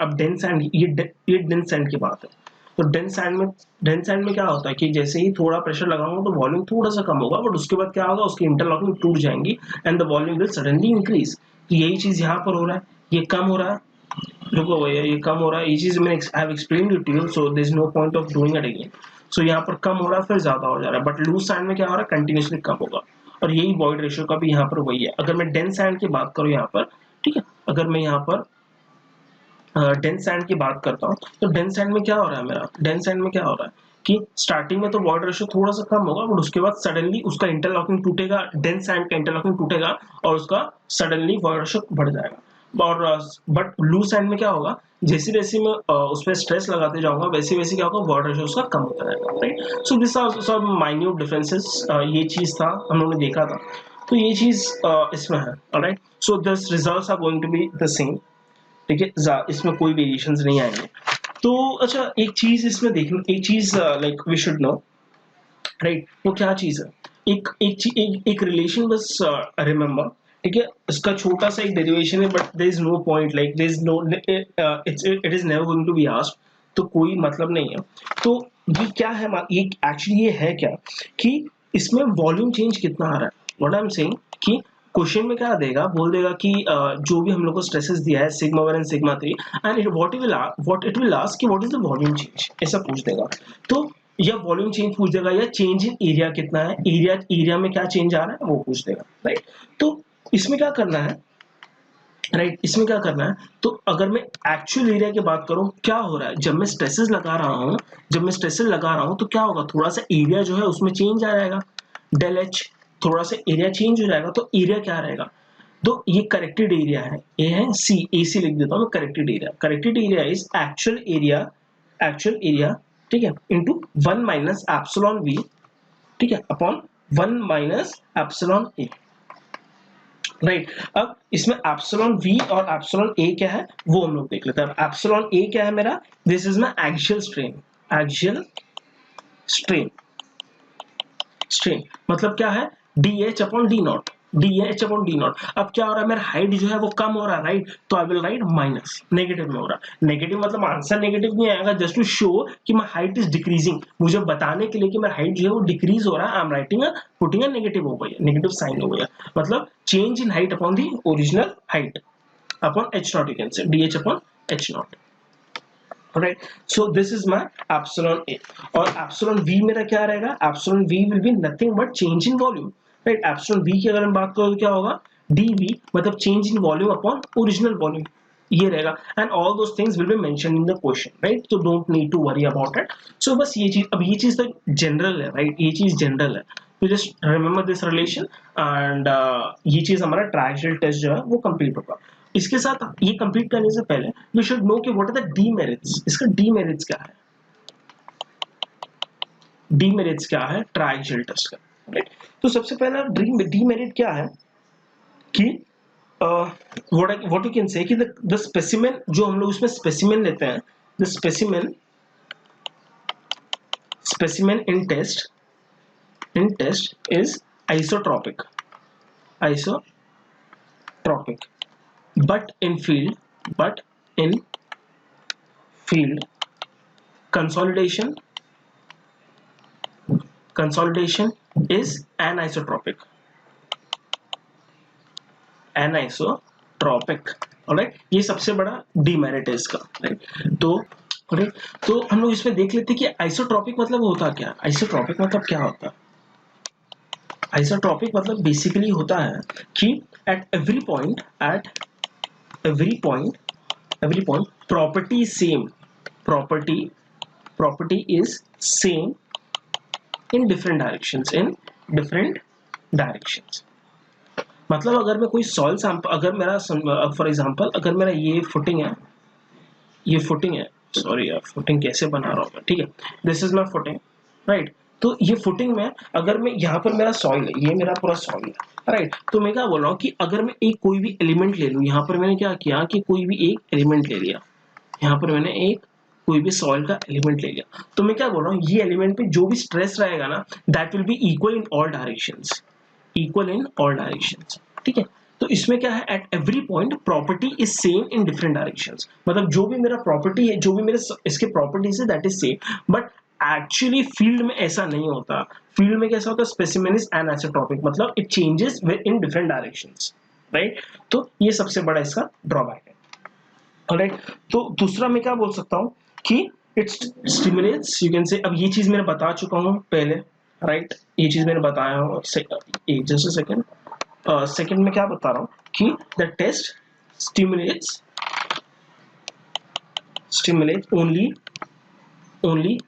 Speaker 1: अब डेंस सैंड, ये डेंस सैंड की बात है। तो डेंस सैंड में क्या होता है कि जैसे ही थोड़ा प्रेशर लगाऊंगा तो वॉल्यूम थोड़ा सा कम होगा, बट उसके बाद क्या होगा, उसकी इंटरलॉकिंग टूट जाएंगी and the volume will suddenly increase. तो यही चीज यहाँ पर हो रहा है, ये कम हो रहा है, रुको भैया, ये कम हो रहा है, ये चीज मैंने I have explained it to you, so there is no point of doing it again. So यहाँ पर कम हो रहा है फिर ज्यादा हो जा रहा है, बट लूज सैंड में क्या हो रहा है, कंटिन्यूसली कम होगा। और यही वॉइड रेशियो का भी यहाँ पर वही है। अगर मैं डेंस सैंड की बात करूँ यहाँ पर, ठीक है, अगर मैं यहाँ पर डेंस सैंड की बात करता हूँ, तो डेंस सैंड में क्या हो रहा है, मेरा डेंस सैंड में क्या हो रहा है कि स्टार्टिंग में तो वॉइड रेशियो थोड़ा सा कम होगा, बट उसके बाद सडनली उसका इंटरलॉकिंग टूटेगा, डेंस सैंड का इंटरलॉकिंग टूटेगा और उसका सडनली वॉइड रेशियो बढ़ जाएगा। और बट लूज सैंड में क्या होगा, जैसे जैसे मैं उस पर स्ट्रेस लगाते जाऊंगा वैसे वैसे क्या होगा, वॉइड रेशियो उसका कम होता रहेगा, राइट। सो दिस आर सब माइन्यूट डिफरेंसेस, ये चीज था हम लोगों ने देखा था। तो ये चीज इसमें है, alright. So this results are going to be the same, ठीक है, इसमें कोई वेरिएशंस नहीं आएंगे। तो अच्छा, एक चीज इसमें देखना, एक चीज like we should know, right, वो क्या चीज है, एक रिलेशन बस रिमेम्बर, ठीक है। इसका छोटा सा एक डेरिवेशन है, but there is no point, like there is no, it is never going to be asked, तो कोई मतलब नहीं है। तो ये क्या है, ये एक्चुअली ये है क्या कि इसमें वॉल्यूम चेंज कितना आ रहा है, व्हाट आई एम सेइंग कि क्वेश्चन में क्या देगा, बोल देगा कि जो भी हम लोग को स्ट्रेसेस दिया है sigma 1 and sigma 3, and what it will ask कि what is the volume change, ऐसा पूछ देगा। तो या वॉल्यूम चेंज पूछ देगा, या चेंज इन एरिया कितना है, एरिया में क्या चेंज आ रहा है वो पूछ देगा, राइट। तो इसमें क्या करना है, राइट, इसमें क्या करना है, तो अगर मैं एक्चुअल एरिया की बात करूं, क्या हो रहा है जब मैं स्ट्रेसेस लगा रहा हूं तो क्या होगा, थोड़ा सा एरिया जो है उसमें चेंज आ जाएगा, डेल एच, थोड़ा सा एरिया चेंज हो जाएगा, तो एरिया क्या रहेगा, तो ये करेक्टेड एरिया है, ए है सी, ए सी लिख देता हूं, corrected area is actual area, ठीक है, इनटू 1 माइनस एप्सिलॉन वी, ठीक है, अपॉन 1 माइनस एप्सिलॉन ए, राइट। अब इसमें एप्सिलॉन वी और एप्सिलॉन ए क्या है वो हम लोग देख लेते हैं। एप्सिलॉन ए क्या है मेरा, this is my axial strain मतलब क्या है, D H upon D not, D H upon D not. अब क्या हो रहा है, मेरा हाइट जो है वो कम हो रहा है, राइट, तो I will write minus, negative में हो रहा है। नेगेटिव मतलब आंसर नेगेटिव नहीं आएगा, जस्ट टू शो कि माई हाइट इज डिक्रीजिंग, मुझे बताने के लिए कि मेरा हाइट जो है वो डिक्रीज हो रहा है, I am writing putting a negative हो गया, नेगेटिव साइन हो गया, मतलब change in height upon the original height upon H not, you can से D H upon H not. Right, so this is my epsilon A, और epsilon V मेरा क्या रहेगा, epsilon V will be nothing but change in volume, right, epsilon V की अगर हम बात करें तो क्या होगा, dV मतलब change in volume upon original volume, ये रहेगा, and all those things will be mentioned in the question, right, so don't need to worry about it। so बस ये चीज, अब ये चीज तो जनरल है, right, ये चीज जनरल है, तो just remember this relation, and ये चीज हमारा ट्रायंगल टेस्ट जो है वो कंप्लीट होगा। इसके साथ ये कंप्लीट करने से पहले वी शुड नो कि व्हाट आर द डीमेरिट्स, इसका डीमेरिट्स क्या है, डीमेरिट्स क्या है ट्रायंगल टेस्ट का, राइट। तो सबसे पहला डीमेरिट क्या है कि व्हाट यू कैन से कि द स्पेसिमेन, जो हम लोग उसमें स्पेसिमेन लेते हैं, the specimen in test is isotropic, but in field consolidation is anisotropic, alright, ये सबसे बड़ा डीमेरिट है इसका, राइट। तो राइट, तो हम लोग इसमें देख लेते हैं कि आइसोट्रोपिक मतलब होता क्या है, आइसोट्रोपिक मतलब क्या होता है, आइसोट्रोपिक मतलब बेसिकली होता है कि at every point property is same, property is same in different directions, मतलब अगर मैं कोई सॉइल सैंपल, अगर मेरा फॉर एग्जांपल अगर मेरा ये फुटिंग है, सॉरी यार फुटिंग कैसे बना रहा हूँ मैं, ठीक है, this is my footing, right. तो ये फुटिंग में अगर मैं यहाँ पर मेरा सॉइल है, ये मेरा पूरा सॉइल है, राइट, तो मैं क्या बोल रहा हूँ कि अगर मैं एक कोई भी एलिमेंट ले लूँ, यहाँ पर मैंने क्या किया कि कोई भी एक एलिमेंट ले लिया, यहाँ पर मैंने एक कोई भी सॉइल का एलिमेंट ले लिया, तो मैं क्या बोल रहा हूँ, ये एलिमेंट पे जो भी स्ट्रेस रहेगा ना, that will be equal in all directions, ठीक है। तो इसमें क्या है, at every point property is same in different directions, मतलब जो भी मेरा प्रॉपर्टी है, जो भी मेरे इसके प्रॉपर्टीज है that is same, but actually field में ऐसा नहीं होता, फील्ड में कैसा होता है, स्पेसिमेन इज एनिसोट्रोपिक, मतलब it changes in different directions, right. तो ये सबसे बड़ा इसका ड्रॉबैक है, ऑलराइट। तो दूसरा मैं क्या बोल सकता हूँ कि इट स्टिमुलेट्स, यू कैन से, अब ये चीज मैंने बता चुका हूँ पहले, राइट, ये चीज मैंने बताया हूँ, जस्ट अ सेकंड, सेकंड में क्या बता रहा हूँ कि the test stimulates only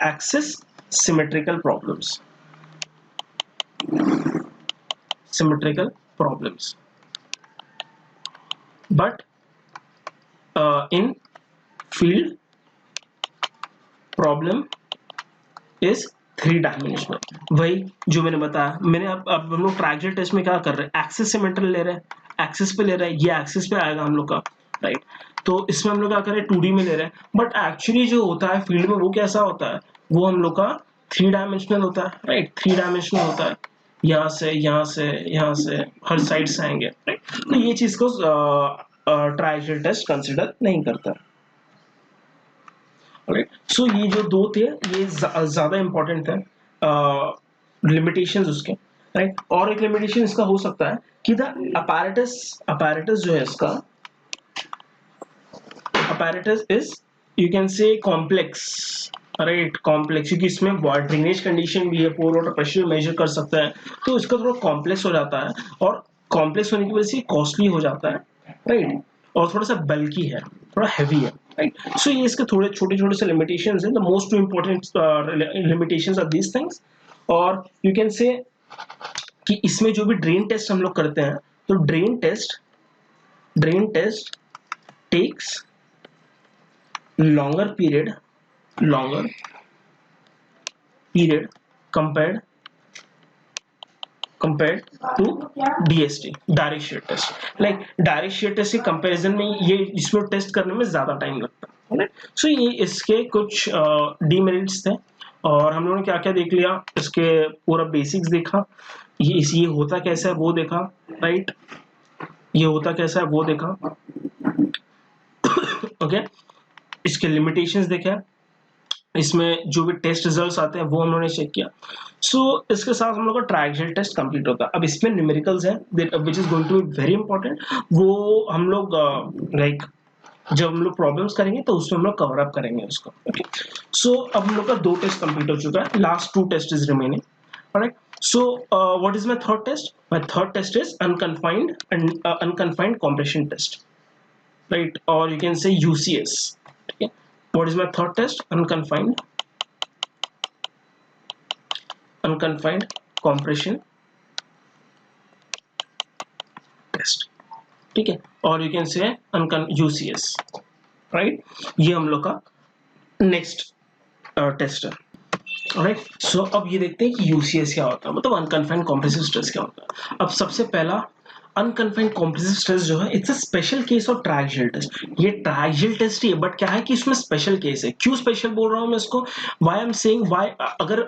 Speaker 1: axis symmetrical problems, but in field problem is 3 dimensional, वही जो मैंने बताया, मैंने अब हम लोग ट्रायंगल टेस्ट में क्या कर रहे हैं, एक्सिस सिमेट्री ले रहे हैं, एक्सिस पे ले रहे हैं, ये एक्सिस पे आएगा हम लोग का, राइट। तो इसमें हम लोग क्या कर रहे हैं, 2D में ले रहे हैं, बट एक्चुअली जो होता है फील्ड में वो कैसा होता है, वो हम लोग का 3 डायमेंशनल होता है, राइट, 3 डायमेंशनल होता है, यहाँ से हर साइड से आएंगे, राइट। तो ये चीज को ट्रायंगल टेस्ट कंसिडर नहीं करता है, राइट। सो ये जो दो थे ये ज्यादा इंपॉर्टेंट थे लिमिटेशंस उसके, राइट। और एक लिमिटेशन इसका हो सकता है कि द apparatus जो है इसका, apparatus इज यू कैन से कॉम्प्लेक्स, राइट, कॉम्प्लेक्स, क्योंकि इसमें ड्रेनेज कंडीशन भी है, पोर वाटर प्रेशर मेजर कर सकता है, तो इसका थोड़ा कॉम्प्लेक्स हो जाता है, और कॉम्प्लेक्स होने की वजह से कॉस्टली हो जाता है, राइट, और थोड़ा सा बल्की है, थोड़ा हैवी है, राइट। सो ये इसके थोड़े छोटे से लिमिटेशंस हैं, the most important limitations are these things. और यू कैन से कि इसमें जो भी ड्रेन टेस्ट हम लोग करते हैं, तो drain test takes longer period compared to DST, direct shear test, like direct shear test के कंपैरिजन में ये इसमें टेस्ट करने में ज्यादा टाइम लगता है, सो ये इसके कुछ डीमेरिट्स थे, और हम लोगों ने क्या क्या देख लिया, इसके पूरा बेसिक्स देखा, ये होता कैसा है वो देखा, राइट, ये होता कैसा है वो देखा, ओके। इसके लिमिटेशंस देखे, इसमें जो भी टेस्ट रिजल्ट्स आते हैं वो हम लोगों ने चेक किया। सो इसके साथ हम लोग का ट्रायक्सियल टेस्ट कंप्लीट होता है। अब इसमें न्यूमेरिकल्स है which is going to be very important, वो हम लोग लाइक जब हम लोग प्रॉब्लम्स करेंगे तो उसमें हम लोग कवर अप करेंगे उसको, ओके। सो अब हम लोग का 2 टेस्ट कंप्लीट हो चुका है, last 2 test is remaining, alright. So what is my third test? My third test is unconfined and unconfined compression test, right, और यू कैन से यूसीएस, ठीक है। What is my third test? Unconfined compression test, ठीक है, और you can say UCS, right. ये हम लोग का नेक्स्ट टेस्ट है, ऑलराइट। सो अब ये देखते हैं कि यूसीएस क्या होता है, मतलब अनकन्फाइंड कॉम्प्रेसिव स्ट्रेस क्या होता है। अब सबसे पहला अनकन्फाइंड कॉम्प्रेसिव स्ट्रेस जो है, it's a special case of triaxial test. ये ट्रायक्सियल टेस्ट ही है, बट क्या है कि इसमें स्पेशल केस है। क्यों स्पेशल बोल रहा हूं मैं इसको? Why I am saying why,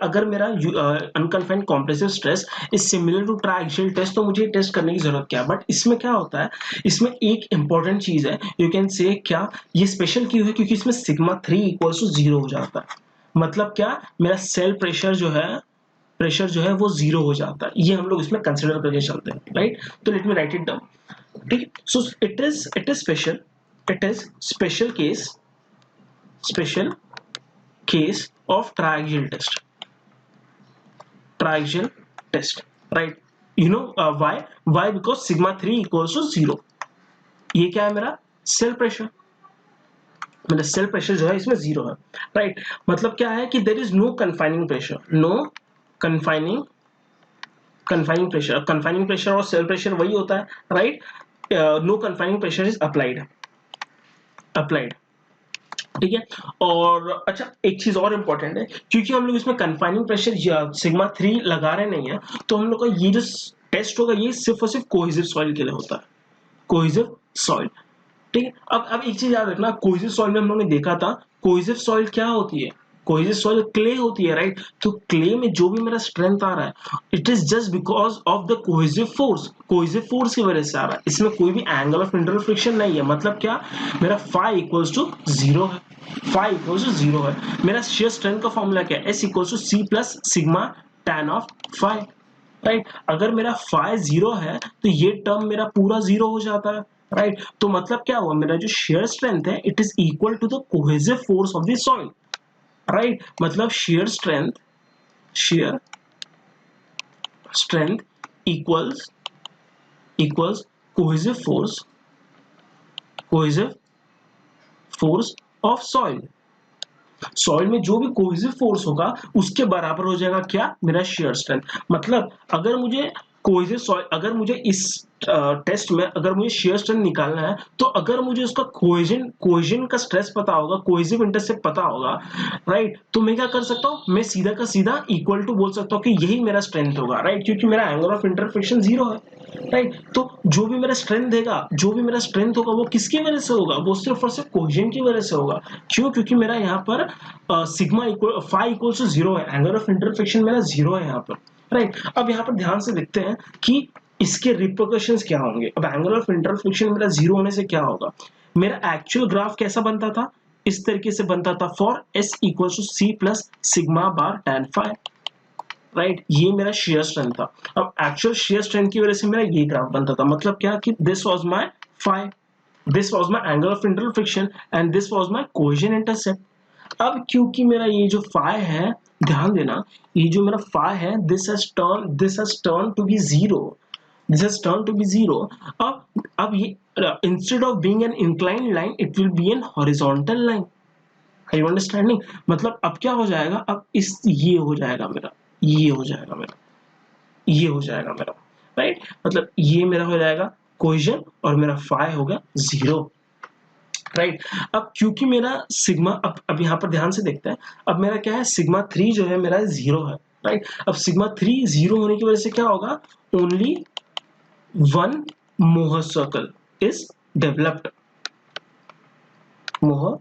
Speaker 1: अगर मेरा unconfined compressive stress is similar to triaxial test तो मुझे टेस्ट करने की जरूरत क्या है। बट इसमें क्या होता है, इसमें एक इंपॉर्टेंट चीज है, यू कैन से क्या ये स्पेशल क्यों है, क्योंकि इसमें सिग्मा 3 इक्वल्स टू 0 हो जाता है। मतलब क्या, मेरा सेल प्रेशर जो है वो 0 हो जाता है। ये हम लोग इसमें कंसिडर करके चलते हैं, राइट। तो let me write it down, ठीक है। So it is special case of triaxial test, right. You know why because sigma 3 equals to 0। ये क्या है, मेरा सेल प्रेशर, मतलब सेल प्रेशर जो है इसमें 0 है, राइट। मतलब क्या है कि there is no confining pressure, no confining pressure और सेल प्रेशर वही होता है, right. No confining pressure is applied, ठीक है। और अच्छा, एक चीज और इंपॉर्टेंट है, क्योंकि हम लोग इसमें कन्फाइनिंग प्रेशर सिग्मा 3 लगा रहे नहीं है, तो हम लोग का ये जो टेस्ट होगा ये सिर्फ और सिर्फ कोहेसिव सॉइल के लिए होता है, कोहेसिव सॉइल, ठीक है। अब एक चीज याद रखना, कोहेसिव सॉइल में हम लोगों ने देखा था, कोहेसिव सॉइल क्या होती है, कोहेसिव सॉइल क्ले होती है, राइट। तो क्ले में जो भी मेरा स्ट्रेंथ आ रहा है, it is just because of the cohesive force की वजह से आ रहा है। इसमें कोई भी एंगल ऑफ इंटरनल फ्रिक्शन नहीं है। मतलब क्या, मेरा फाई इक्वल्स टू 0 है, मेरा शेयर स्ट्रेंथ का फॉर्मूला क्या है, S equals to C plus sigma tan of phi, right. अगर मेरा फाई 0 है तो ये टर्म मेरा पूरा 0 हो जाता है, राइट। तो मतलब क्या हुआ, मेरा जो शेयर स्ट्रेंथ है it is equal to the cohesive force of the soil, right. मतलब shear strength equals cohesive force of soil में जो भी कोहेसिव फोर्स होगा उसके बराबर हो जाएगा क्या, मेरा शेयर स्ट्रेंथ। मतलब अगर मुझे इस टेस्ट में अगर मुझे शेयर स्ट्रेंथ निकालना है, तो अगर मुझे उसका कोहेजन का स्ट्रेस पता होगा, कोहेसिव इंटरसेप्ट पता होगा, राइट, तो मैं क्या कर सकता हूं, मैं सीधा का सीधा इक्वल टू बोल सकता हूं कि यही मेरा स्ट्रेंथ होगा, राइट, क्योंकि मेरा एंगल ऑफ इंटरफ्रिक्शन 0 है, राइट। तो जो भी मेरा स्ट्रेंथ होगा वो किसकी वजह से होगा, वो सिर्फ और सिर्फ कोहेजन की वजह से होगा। क्यों? क्योंकि मेरा यहाँ पर sigma equal phi equals to 0 है, एंगल ऑफ इंटरफ्रिक्शन मेरा 0 है यहाँ पर, राइट। अब यहाँ पर ध्यान से देखते हैं कि इसके रिपरकशंस क्या होंगे। अब एंगल ऑफ इंटरफ्रिक्शन मेरा 0 होने से क्या होगा, मेरा एक्चुअल ग्राफ कैसा बनता था, इस तरीके से बनता था, for S equals to C plus sigma bar tan phi, right. ये मेरा शेयर स्ट्रेंथ था। अब एक्चुअल शेयर स्ट्रेंथ की वजह से मेरा ये ग्राफ बनता था। मतलब क्या कि this was my phi, this was my angle of internal friction and this was my cohesion intercept. अब क्योंकि मेरा ये जो फाई है, ध्यान देना, ये जो मेरा फाई है, this has turn to be zero. अब ये instead of being an inclined line it will be an horizontal line. Are you understanding? मतलब अब क्या हो जाएगा, अब ये हो जाएगा मेरा, राइट। मतलब ये मेरा हो जाएगा कोहेजन और मेरा फाई हो गया 0, राइट। अब क्योंकि मेरा सिग्मा, अब यहाँ पर ध्यान से देखते हैं, अब मेरा क्या है, सिग्मा 3 जो है मेरा 0 है, राइट। अब सिग्मा 3 0 होने की वजह से क्या होगा, only one Mohr circle is developed, Mohr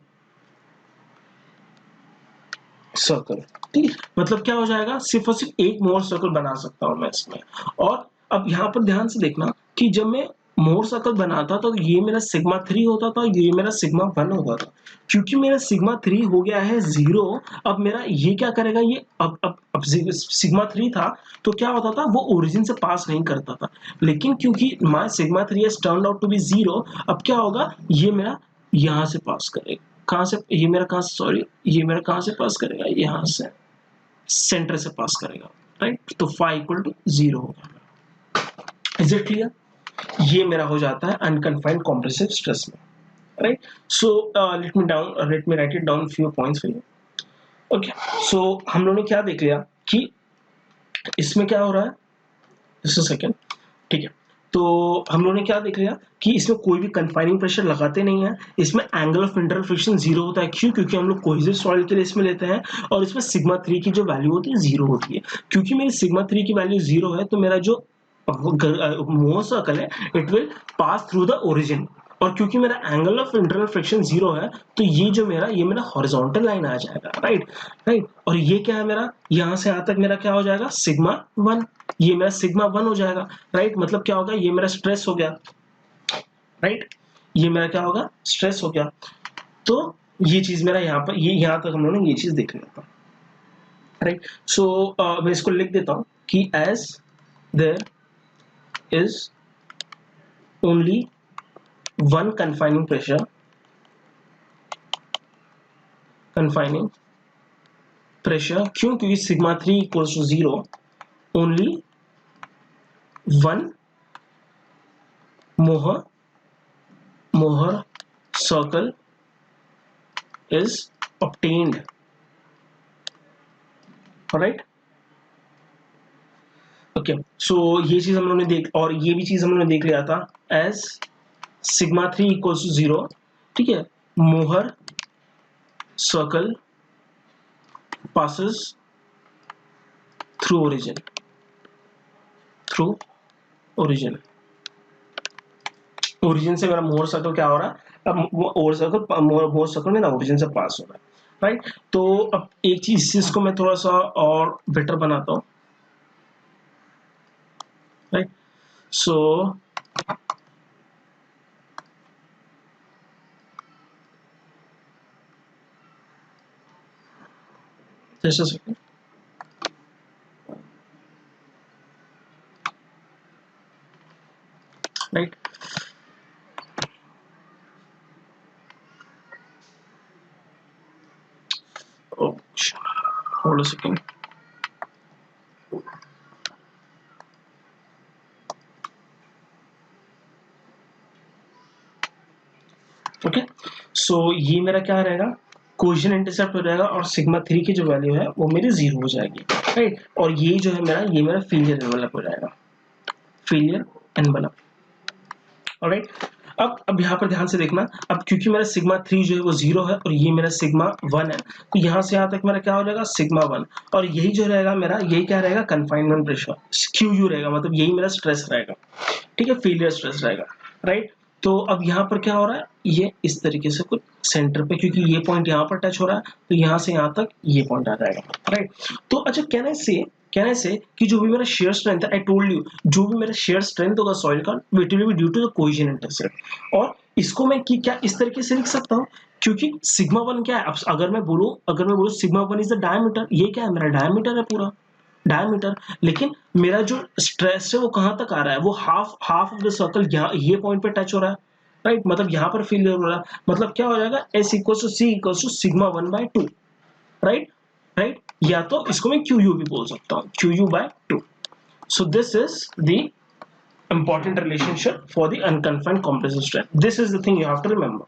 Speaker 1: circle, ठीक है। मतलब क्या हो जाएगा, सिर्फ और सिर्फ एक मोर सर्कल बना सकता हूं मैं इसमें। और अब यहाँ पर ध्यान से देखना कि जब मैं मोर सर्कल बनाता तो ये मेरा सिग्मा 3 होता था, ये मेरा सिग्मा 1 होता था। क्योंकि मेरा सिग्मा 3 हो गया है 0, अब मेरा ये क्या करेगा, ये अब सिग्मा 3 था तो क्या होता था, वो ओरिजिन से पास नहीं करता था। लेकिन क्योंकि my sigma 3 has turned out to be 0, अब क्या होगा, ये मेरा यहाँ से पास करेगा। कहाँ से, ये मेरा कहाँ से, सॉरी, ये मेरा कहाँ से पास करेगा, यहाँ से सेंटर से पास करेगा, राइट। तो फाई इक्वल टू 0 होगा। Is it clear? ये मेरा हो जाता है अनकन्फाइंड कॉम्प्रेसिव स्ट्रेस में, right. So let me write it down few points for you. Okay, so हम लोगों ने क्या देख लिया कि इसमें क्या हो रहा है, जस्ट अ सेकेंड, ठीक है। तो हम लोगों ने क्या देख लिया कि इसमें कोई भी कंफाइनिंग प्रेशर लगाते नहीं है, इसमें एंगल ऑफ इंटरनल फ्रिक्शन 0 होता है। क्यों? क्योंकि हम लोग कोहेसिव सॉइल के लिए इसमें लेते हैं, और इसमें सिग्मा 3 की जो वैल्यू होती है 0 होती है। क्योंकि मेरी सिग्मा 3 की वैल्यू 0 है, तो मेरा जो मोर सर्कल है it will pass through the origin. और क्योंकि मेरा एंगल ऑफ इंटरनल फ्रिक्शन 0 है, तो ये मेरा हॉरिजॉन्टल लाइन आ जाएगा, राइट राइट। और ये क्या है, मेरा यहां से यहां तक मेरा क्या हो जाएगा, सिग्मा 1, ये मेरा सिग्मा 1 हो जाएगा, राइट। मतलब क्या होगा, ये मेरा स्ट्रेस हो गया, राइट, ये मेरा क्या होगा, स्ट्रेस हो गया। तो ये चीज मेरा यहाँ पर, ये यहाँ तक हम लोगों ने ये चीज देख लिया था, राइट। सो मैं इसको लिख देता हूं कि as there is only one confining pressure, क्यों? क्योंकि sigma 3 equals to 0, only one Mohr circle is obtained, alright। Okay, so ये चीज हम लोगों ने देख, और ये भी चीज हम लोगों ने देख लिया था, एज सिग्मा 3 इक्वल्स टू 0, ठीक है, Mohr circle passes through origin, origin से मेरा मोहर सर्कल क्या हो रहा है, अब मोहर सर्कल में ना ओरिजिन से पास हो रहा है, राइट। तो अब एक चीज को मैं थोड़ा सा और बेटर बनाता हूँ, right. So just a second, right। Oh, hold a second. Okay, so ये मेरा क्या रहेगा, कोएफिशिएंट इंटरसेप्ट हो जाएगा, और सिग्मा 3 की जो वैल्यू है वो मेरी 0 हो जाएगी, राइट। और ये जो है मेरा, ये मेरा फेलियर एनवेलप हो जाएगा, फेलियर एनवेलप, ऑलराइट। अब यहाँ पर ध्यान से देखना, अब क्योंकि मेरा सिग्मा 3 जो है वो 0 है, और ये मेरा सिग्मा 1 है, तो यहाँ से यहाँ तक मेरा क्या हो जाएगा, सिग्मा 1, और यही जो रहेगा मेरा, यही क्या रहेगा, कन्फाइनमेंट प्रेशर, क्यू रहेगा, मतलब यही मेरा स्ट्रेस रहेगा, ठीक है, फेलियर स्ट्रेस रहेगा, राइट। तो अब यहाँ पर क्या हो रहा है, ये इस तरीके से कुछ सेंटर पे, क्योंकि ये पॉइंट यहाँ पर टच हो रहा है, तो यहाँ से यहाँ तक ये पॉइंट आ जाएगा, राइट। तो अच्छा, कैन आई से कि जो भी मेरा शेयर स्ट्रेंथ है, आई टोल्ड यू, जो भी मेरा शेयर स्ट्रेंथ होगा सॉइल का, it will be due to the cohesion intercept. और इसको मैं क्या इस तरीके से लिख सकता हूँ, क्योंकि सिग्मा 1 क्या है, अब अगर मैं बोलूँ सिग्मा 1 इज द डायमीटर, ये क्या है, मेरा डायमीटर है, पूरा डायमीटर। लेकिन मेरा जो स्ट्रेस है वो कहां तक आ रहा है, वो हाफ ऑफ द सर्कल यहाँ ये पॉइंट पे टच हो रहा है, राइट। मतलब यहाँ पर फेलियर हो रहा है, मतलब क्या हो जाएगा, S equal to C equal to sigma 1/2, right right. या तो इसको मैं QU भी बोल सकता हूँ, QU/2। So this is the important relationship for the unconfined compressive strength. This is the thing you have to remember.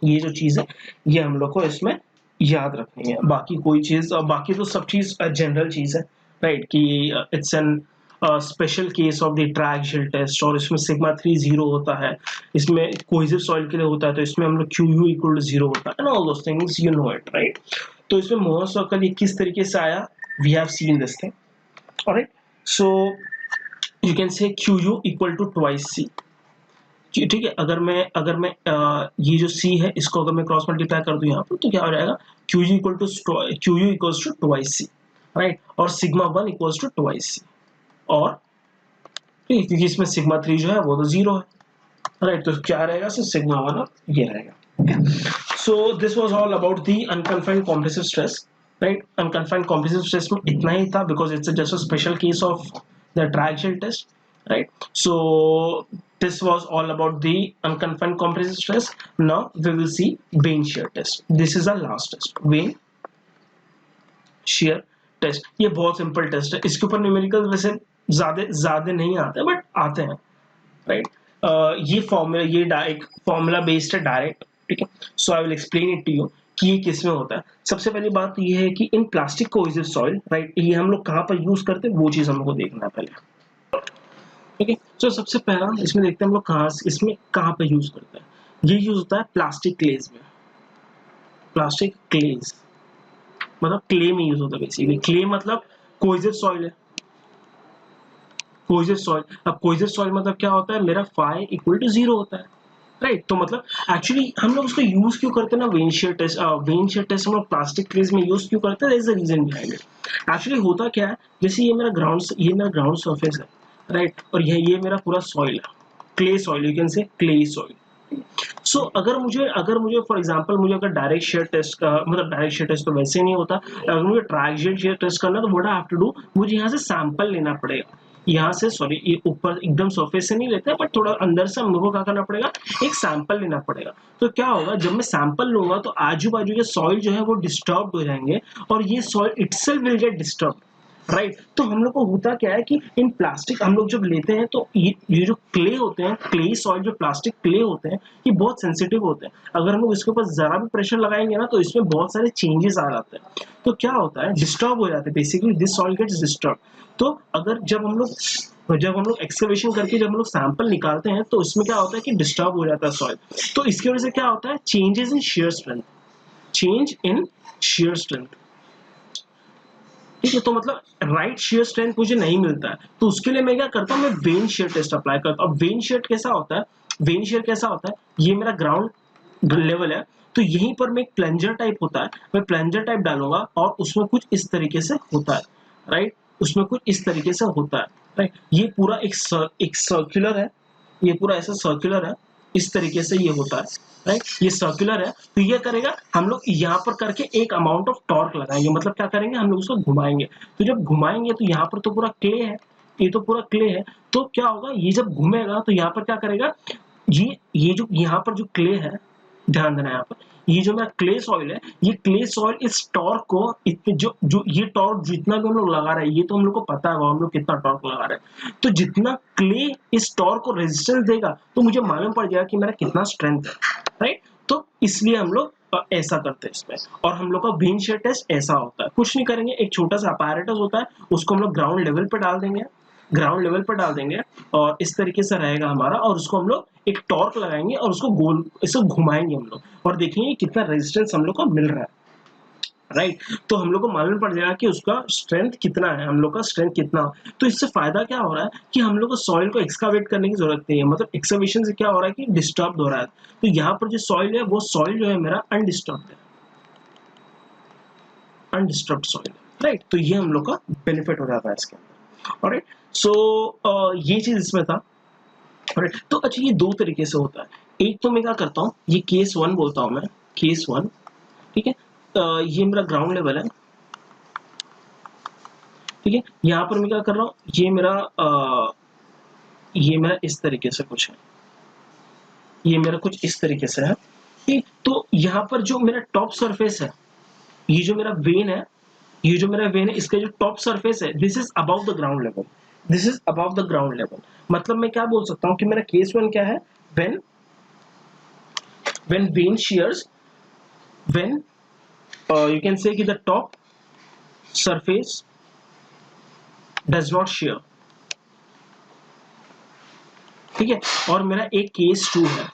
Speaker 1: ये जो चीज है ये हम लोग को इसमें याद रखनी है, बाकी कोई चीज, बाकी तो सब चीज जनरल चीज है, राइट, कि it's an special case of the triaxial test, और इसमें सिग्मा 3 0 होता है, इसमें कोहेसिव सॉइल के लिए होता है, तो इसमें हम लोग QU इक्वल टू 0 होता है, and all those things you know it, right. तो इसमें मोहर सर्कल ये किस तरीके से आया, we have seen this thing, alright. So you can say QU equal to twice C, ठीक है, अगर मैं ये जो C है इसको अगर मैं क्रॉस मल्टीप्लाई कर दूं यहाँ पर तो क्या हो जाएगा, QU equals to twice C, right, और sigma 1 equals to twice C, और ठीक है, क्योंकि इसमें सिग्मा 3 जो है वो तो 0 है, राइट, तो क्या रहेगा, सिग्मा 1 और ये रहेगा। So this was all about the unconfined compressive stress, right. Unconfined compressive stress में इतना ही था because it's just a special case of the triaxial test, right? So this was all about the unconfined compressive stress. Now we will see Wayne shear test. This is our last test, Wayne shear test. ये बहुत simple test है, इसके ऊपर numerical वैसे ज्यादा नहीं आते but आते हैं, राइट। ये फॉर्मूला एक फॉर्मूला बेस्ड है डायरेक्ट, ठीक है। So I will explain it to you कि ये किस में होता है। सबसे पहली बात ये है कि इन प्लास्टिक कोहेसिव सॉइल, राइट, ये हम लोग कहाँ पर यूज करते हैं वो चीज हम लोग को देखना है पहले, ठीक है। तो सबसे पहला इसमें देखते हैं हम लोग इसमें कहाँ पे यूज करते हैं। ये यूज होता है प्लास्टिक क्लेज में, प्लास्टिक क्लेज मतलब क्ले में यूज होता है बेसिकली। क्ले मतलब कोहेसिव सॉइल है, कोहेसिव सॉइल। अब कोहेसिव सॉइल मतलब क्या होता है, मेरा फाई इक्वल टू 0 होता है, राइट। तो मतलब एक्चुअली हम लोग उसको यूज क्यों करते हैं ना, वेन शेयर टेस्ट हम लोग प्लास्टिक क्लेज में यूज क्यों करते हैं, there is a reason behind it. Actually होता क्या है, जैसे ये मेरा ग्राउंड सरफेस है, राइट, और ये मेरा पूरा सॉइल है, clay soil, you can say clay soil. So अगर मुझे फॉर एग्जांपल मुझे अगर डायरेक्ट शेयर टेस्ट का मतलब डायरेक्ट शेयर टेस्ट तो वैसे नहीं होता, अगर मुझे ट्रायक्सियल शेयर टेस्ट करना तो what I have to do, मुझे यहाँ से सैंपल लेना पड़ेगा, यहाँ से सॉरी ये ऊपर एकदम सरफेस से नहीं लेते बट थोड़ा अंदर से हम लोगों को क्या करना पड़ेगा, एक सैंपल लेना पड़ेगा। तो क्या होगा, जब मैं सैंपल लूंगा तो आजू बाजू के सॉइल जो है वो डिस्टर्ब हो जाएंगे और ये soil itself will get disturb, right. तो हम लोग को होता क्या है कि इन प्लास्टिक हम लोग जब लेते हैं तो ये जो क्ले होते हैं, क्ले सॉइल जो प्लास्टिक क्ले होते हैं, ये बहुत सेंसिटिव होते हैं। अगर हम लोग इसके ऊपर जरा भी प्रेशर लगाएंगे ना तो इसमें बहुत सारे चेंजेस आ जाते हैं। तो क्या होता है, डिस्टर्ब हो जाते हैं, basically this soil gets disturb. तो अगर जब हम लोग एक्सकवेशन करके जब हम लोग सैंपल निकालते हैं तो इसमें क्या होता है कि डिस्टर्ब हो जाता है सॉइल। तो इसकी वजह से क्या होता है, changes in shear strength, change in shear strength, ठीक है। तो मतलब राइट शेयर स्ट्रेंथ मुझे नहीं मिलता है, तो उसके लिए मैं क्या करता हूँ, मैं वेन शेयर टेस्ट अप्लाई करता हूँ। अब वेन शेयर कैसा होता है, वेन शेयर कैसा होता है, ये मेरा ग्राउंड लेवल है, तो यहीं पर मैं एक प्लंजर टाइप होता है, मैं प्लंजर टाइप डालूंगा और उसमें कुछ इस तरीके से होता है, राइट, उसमें कुछ इस तरीके से होता है, राइट। ये पूरा एक सर्कुलर है, ये पूरा ऐसा सर्कुलर है, इस तरीके से ये होता है, राइट, ये सर्कुलर है। तो ये करेगा, हम लोग यहाँ पर करके एक अमाउंट ऑफ टॉर्क लगाएंगे, मतलब क्या करेंगे, हम लोग उसको घुमाएंगे। तो जब घुमाएंगे तो यहाँ पर तो पूरा क्ले है, ये तो पूरा क्ले है, तो क्या होगा, ये जब घूमेगा तो यहाँ पर क्या करेगा, ये जो यहाँ पर जो क्ले है, ध्यान देना यहाँ पर, ये जो मेरा क्ले सॉइल है, ये क्ले सॉइल इस टॉर्क को इतने जो ये टॉर्क जितना भी हम लोग लगा रहे हैं, ये तो हम लोग को पता है हम लोग कितना टॉर्क लगा रहे हैं, तो जितना क्ले इस टॉर्क को रेजिस्टेंस देगा तो मुझे मालूम पड़ जाएगा कि मेरा कितना स्ट्रेंथ है, राइट। तो इसलिए हम लोग ऐसा करते हैं इसमें। और हम लोग का वेन शेयर टेस्ट ऐसा होता है, कुछ नहीं करेंगे, एक छोटा सा अपैरेटस होता है, उसको हम लोग ग्राउंड लेवल पर डाल देंगे, ग्राउंड लेवल पर डाल देंगे और इस तरीके से रहेगा हमारा, और उसको हम लोग एक टॉर्क लगाएंगे और उसको गोल ऐसे घुमाएंगे हम लोग और देखेंगे कितना रेजिस्टेंस हम लोग को मिल रहा है, राइट। तो हम लोग को मालूम पड़ जाएगा कि उसका स्ट्रेंथ कितना है, हम लोग का स्ट्रेंथ कितना। तो इससे फायदा क्या हो रहा है कि हम लोग को सॉइल को एक्सकावेट करने की जरूरत नहीं है, मतलब एक्सकवेशन से क्या हो रहा है कि डिस्टर्ब हो रहा है। तो यहाँ पर जो सॉइल है वो सॉइल जो है मेरा अनडिस्टर्ब है, अनडिस्टर्ब सॉइल, राइट। तो ये हम लोग का बेनिफिट हो जाता है इसके अंदर, ऑलराइट। सो ये चीज इसमें था, ऑलराइट। तो अच्छा ये दो तरीके से होता है, एक तो मैं क्या करता हूँ, ये केस 1 बोलता हूँ मैं, केस 1, ठीक है। ये मेरा ग्राउंड लेवल है, ठीक है। यहाँ पर मैं क्या कर रहा हूँ, ये मेरा इस तरीके से कुछ है, ये मेरा कुछ इस तरीके से है, ठीक। तो यहाँ पर जो मेरा टॉप सरफेस है, ये जो मेरा वेन है, ये जो मेरा वेन है, इसका जो टॉप सरफेस है, this is above the ground level, this is above the ground level. मतलब मैं क्या बोल सकता हूँ कि मेरा केस 1 क्या है, when vein shears, when you can say कि the top surface does not shear, ठीक है। और मेरा एक केस 2 है,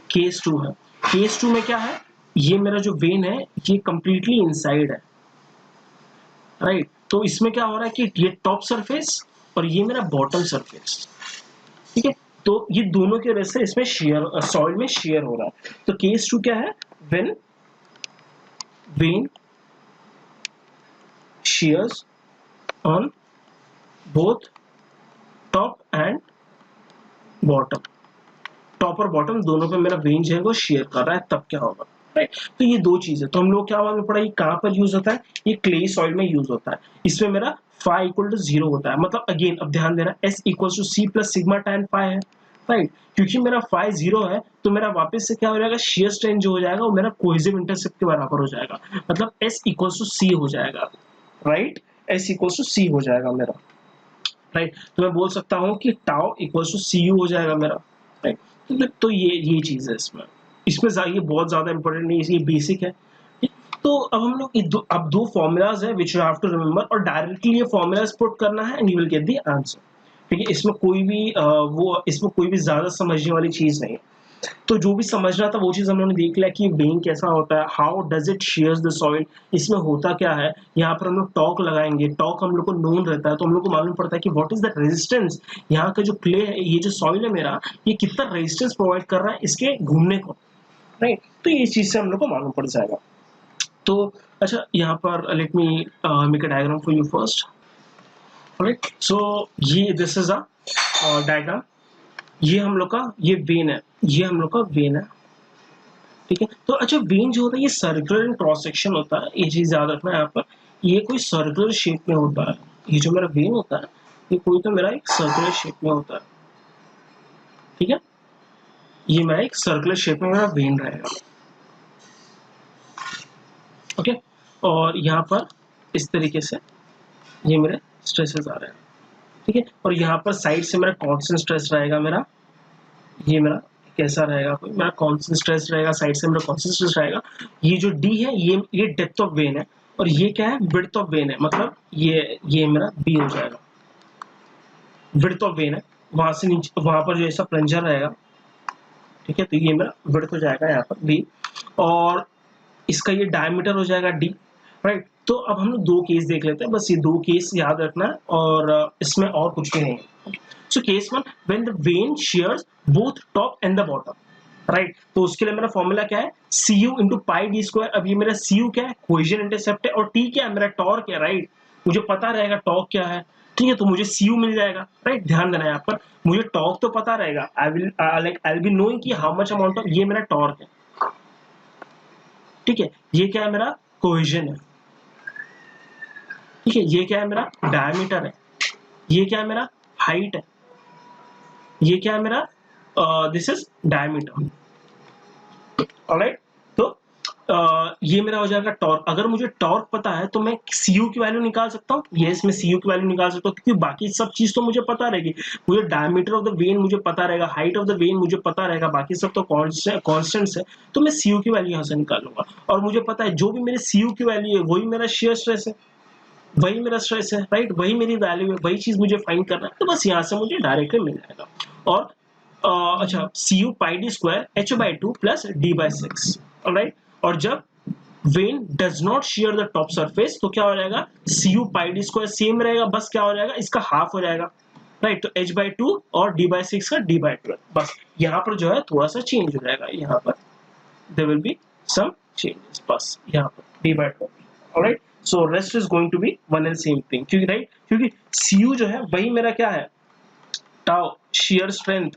Speaker 1: केस 2 है, केस 2 में क्या है, ये मेरा जो वेन है ये कंप्लीटली इनसाइड है, राइट। तो इसमें क्या हो रहा है कि ये टॉप सरफेस और ये मेरा बॉटम सरफेस, ठीक है। तो ये दोनों की वजह से इसमें शेयर सॉइल में शेयर हो रहा है। तो केस 2 क्या है, when when shares on both top and bottom, top और बॉटम दोनों पे मेरा वेन जो है वो शेयर कर रहा है, तब क्या होगा, राइट। तो ये दो चीजें, तो हम लोग क्या मालूम पड़ा, ये कहाँ पर यूज होता है, ये क्ले सॉइल में यूज होता है। इसमें मेरा फाई इक्वल टू 0 होता है, मतलब अगेन अब ध्यान देना, S equal to C plus sigma tan phi है, राइट। क्योंकि मेरा फाई 0 है तो मेरा वापस से क्या हो जाएगा, शेयर स्ट्रेंथ जो हो जाएगा वो मेरा कोहेसिव इंटरसेप्ट के बराबर हो जाएगा, मतलब एस इक्वल टू सी हो जाएगा, राइट। एस इक्वल टू सी हो जाएगा मेरा, राइट। तो मैं बोल सकता हूँ कि tau equal to C U हो जाएगा मेरा, राइट। तो ये चीज है इसमें, ये बहुत ज्यादा इंपॉर्टेंट नहीं है, ये बेसिक है। तो अब हम लोग अब दो फॉर्मूलाज है which you have to remember, और डायरेक्टली ये फॉर्मूलाज पुट करना है and you will get the answer, ठीक है। इसमें कोई भी इसमें कोई भी ज्यादा समझने वाली चीज नहीं है। तो जो भी समझना था वो चीज हम लोगों ने देख लिया कि वेन कैसा होता है, how does it shares the soil, इसमें होता क्या है। यहाँ पर हम लोग टॉक लगाएंगे, टॉक हम लोग को नोन रहता है, तो हम लोग को मालूम पड़ता है कि व्हाट इज द रेजिस्टेंस, यहाँ का जो क्ले है, ये जो सॉइल है मेरा, ये कितना रेजिस्टेंस प्रोवाइड कर रहा है इसके घूमने को, राइट। तो ये चीज से हम लोग को मालूम पड़ जाएगा। तो अच्छा, यहाँ पर let me make a diagram for you first, right. So ये दिस इज अ डायग्राम, ये हम लोग का ये वेन है, ये हम लोग का वेन है, ठीक है। तो अच्छा, वेन जो होता है ये सर्कुलर एंड क्रॉस सेक्शन होता है, ये चीज याद रखना है यहाँ पर, ये कोई सर्कुलर शेप में होता है, ये जो मेरा वेन होता है ये कोई तो मेरा एक सर्कुलर शेप में होता है, ठीक है। ये मेरा एक सर्कुलर शेप में मेरा वेन रहेगा, ओके। और यहाँ पर इस तरीके से ये मेरे स्ट्रेसेस आ रहे हैं, ठीक है। और यहाँ पर साइड से मेरा कांस्टेंट स्ट्रेस रहेगा मेरा, ये मेरा कैसा रहेगा, कोई मेरा कांस्टेंट स्ट्रेस रहेगा, साइड से मेरा कांस्टेंट स्ट्रेस रहेगा। ये जो डी है ये डेप्थ ऑफ वेन है, और ये क्या है, विड्थ ऑफ वेन है, मतलब ये मेरा बी हो जाएगा, विड्थ ऑफ वेन है। वहां से नीचे वहां पर जो ऐसा प्लंजर रहेगा, ठीक है, तो ये मेरा विड्थ हो जाएगा यहाँ पर बी, और इसका ये डायमीटर हो जाएगा डी, राइट। तो अब हम लोग दो केस देख लेते हैं, बस ये दो केस याद रखना है, और इसमें और कुछ भी नहीं है। So case 1, when the vane shears both top and the bottom, right. तो उसके लिए मेरा फॉर्मूला क्या है, C U into pi D square. अब ये मेरा सी यू क्या है, कोहेजन इंटरसेप्ट है, और टी क्या है, मेरा टॉर्क है, राइट। मुझे पता रहेगा टॉर्क क्या है, ठीक है, तो मुझे सी यू मिल जाएगा, राइट। ध्यान देना यहाँ पर, मुझे टॉर्क तो पता रहेगा, आई विल बी नोइंग कि हाउ मच अमाउंट ऑफ, ये मेरा टॉर्क है, ठीक है। ये क्या है, मेरा कोहेजन है, ठीक है। ये क्या है, मेरा डायमीटर है, ये क्या है, मेरा हाइट है, ये क्या है, मेरा दिस इज डायमीटर, ऑलराइट। तो ये मेरा हो जाएगा टॉर्क। अगर मुझे टॉर्क पता है तो मैं सीयू की वैल्यू निकाल सकता हूँ, यस मैं सीयू की वैल्यू निकाल सकता हूँ, क्योंकि बाकी सब चीज तो मुझे पता रहेगी। मुझे डायमीटर ऑफ द वेन मुझे पता रहेगा, हाइट ऑफ द वेन मुझे पता रहेगा, बाकी सब तो कॉन्स्टेंट्स है, तो मैं सीयू की वैल्यू यहाँ से निकालूंगा। और मुझे पता है जो भी मेरे सीयू की वैल्यू है वही मेरा शेयर स्ट्रेस है, वही मेरा स्ट्रेस है, राइट, वही मेरी वैल्यू है, वही चीज मुझे फाइंड करना है, तो बस यहाँ से मुझे डायरेक्टली मिल जाएगा। और अच्छा, C U pi D square H by two plus D by six, right. और जब when does not shear the top surface तो क्या हो जाएगा, C U pi D square same रहेगा, बस क्या हो जाएगा, इसका हाफ हो जाएगा, राइट। तो एच बाई टू और डी बाई सिक्स का डी बाई ट्वेल्व, बस यहाँ पर जो है थोड़ा सा चेंज हो जाएगा, यहाँ पर there will be some changes, बस यहाँ पर D by twelve, alright. So rest is going to be one and same thing, क्योंकि राइट, क्योंकि सी यू जो है वही मेरा क्या है, टाउ शेयर स्ट्रेंथ,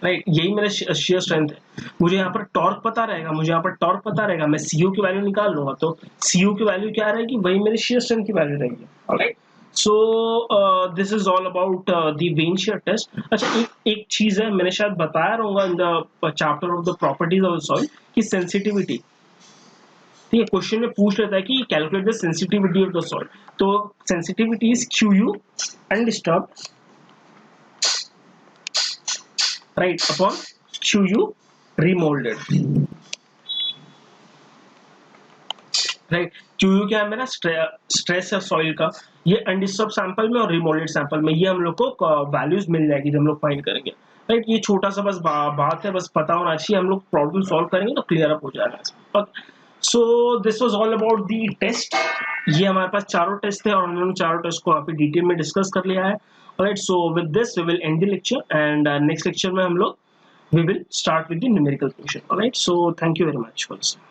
Speaker 1: राइट, यही मेरा शेयर स्ट्रेंथ है। मुझे यहाँ पर टॉर्क पता रहेगा, मुझे यहाँ पर टॉर्क पता रहेगा, मैं सीयू की वैल्यू निकाल लूंगा, तो सीयू की वैल्यू क्या रहेगी, वही मेरी शेयर स्ट्रेंथ की वैल्यू रहेगी, alright. So this is all about the vane shear test. अच्छा, एक चीज है, मैंने शायद बताया रहूंगा in the chapter of the properties of the soil की सेंसिटिविटी, ठीक है। क्वेश्चन में पूछ लेता है कि calculate the sensitivity of the soil, तो sensitivity is Q U undisturbed, right, upon QU remolded, right. QU क्या है, मेरा स्ट्रेस है सॉइल का, ये अनडिस्टर्ब सैंपल में और रिमोल्डेड सैंपल में, ये हम लोग को वैल्यूज मिल जाएगी जब हम लोग फाइंड करेंगे, राइट। ये छोटा सा बस बात है, बस पता होना चाहिए, हम लोग प्रॉब्लम सॉल्व करेंगे तो क्लियर अप हो जाएगा। So this was all about the test. ये हमारे पास चारों टेस्ट थे और हमने चारों टेस्ट को काफी डिटेल में डिस्कस कर लिया है। Alright, so with this we will end the lecture, and next lecture में हम लोग we will start with the numerical portion. Alright, so thank you very much for listening.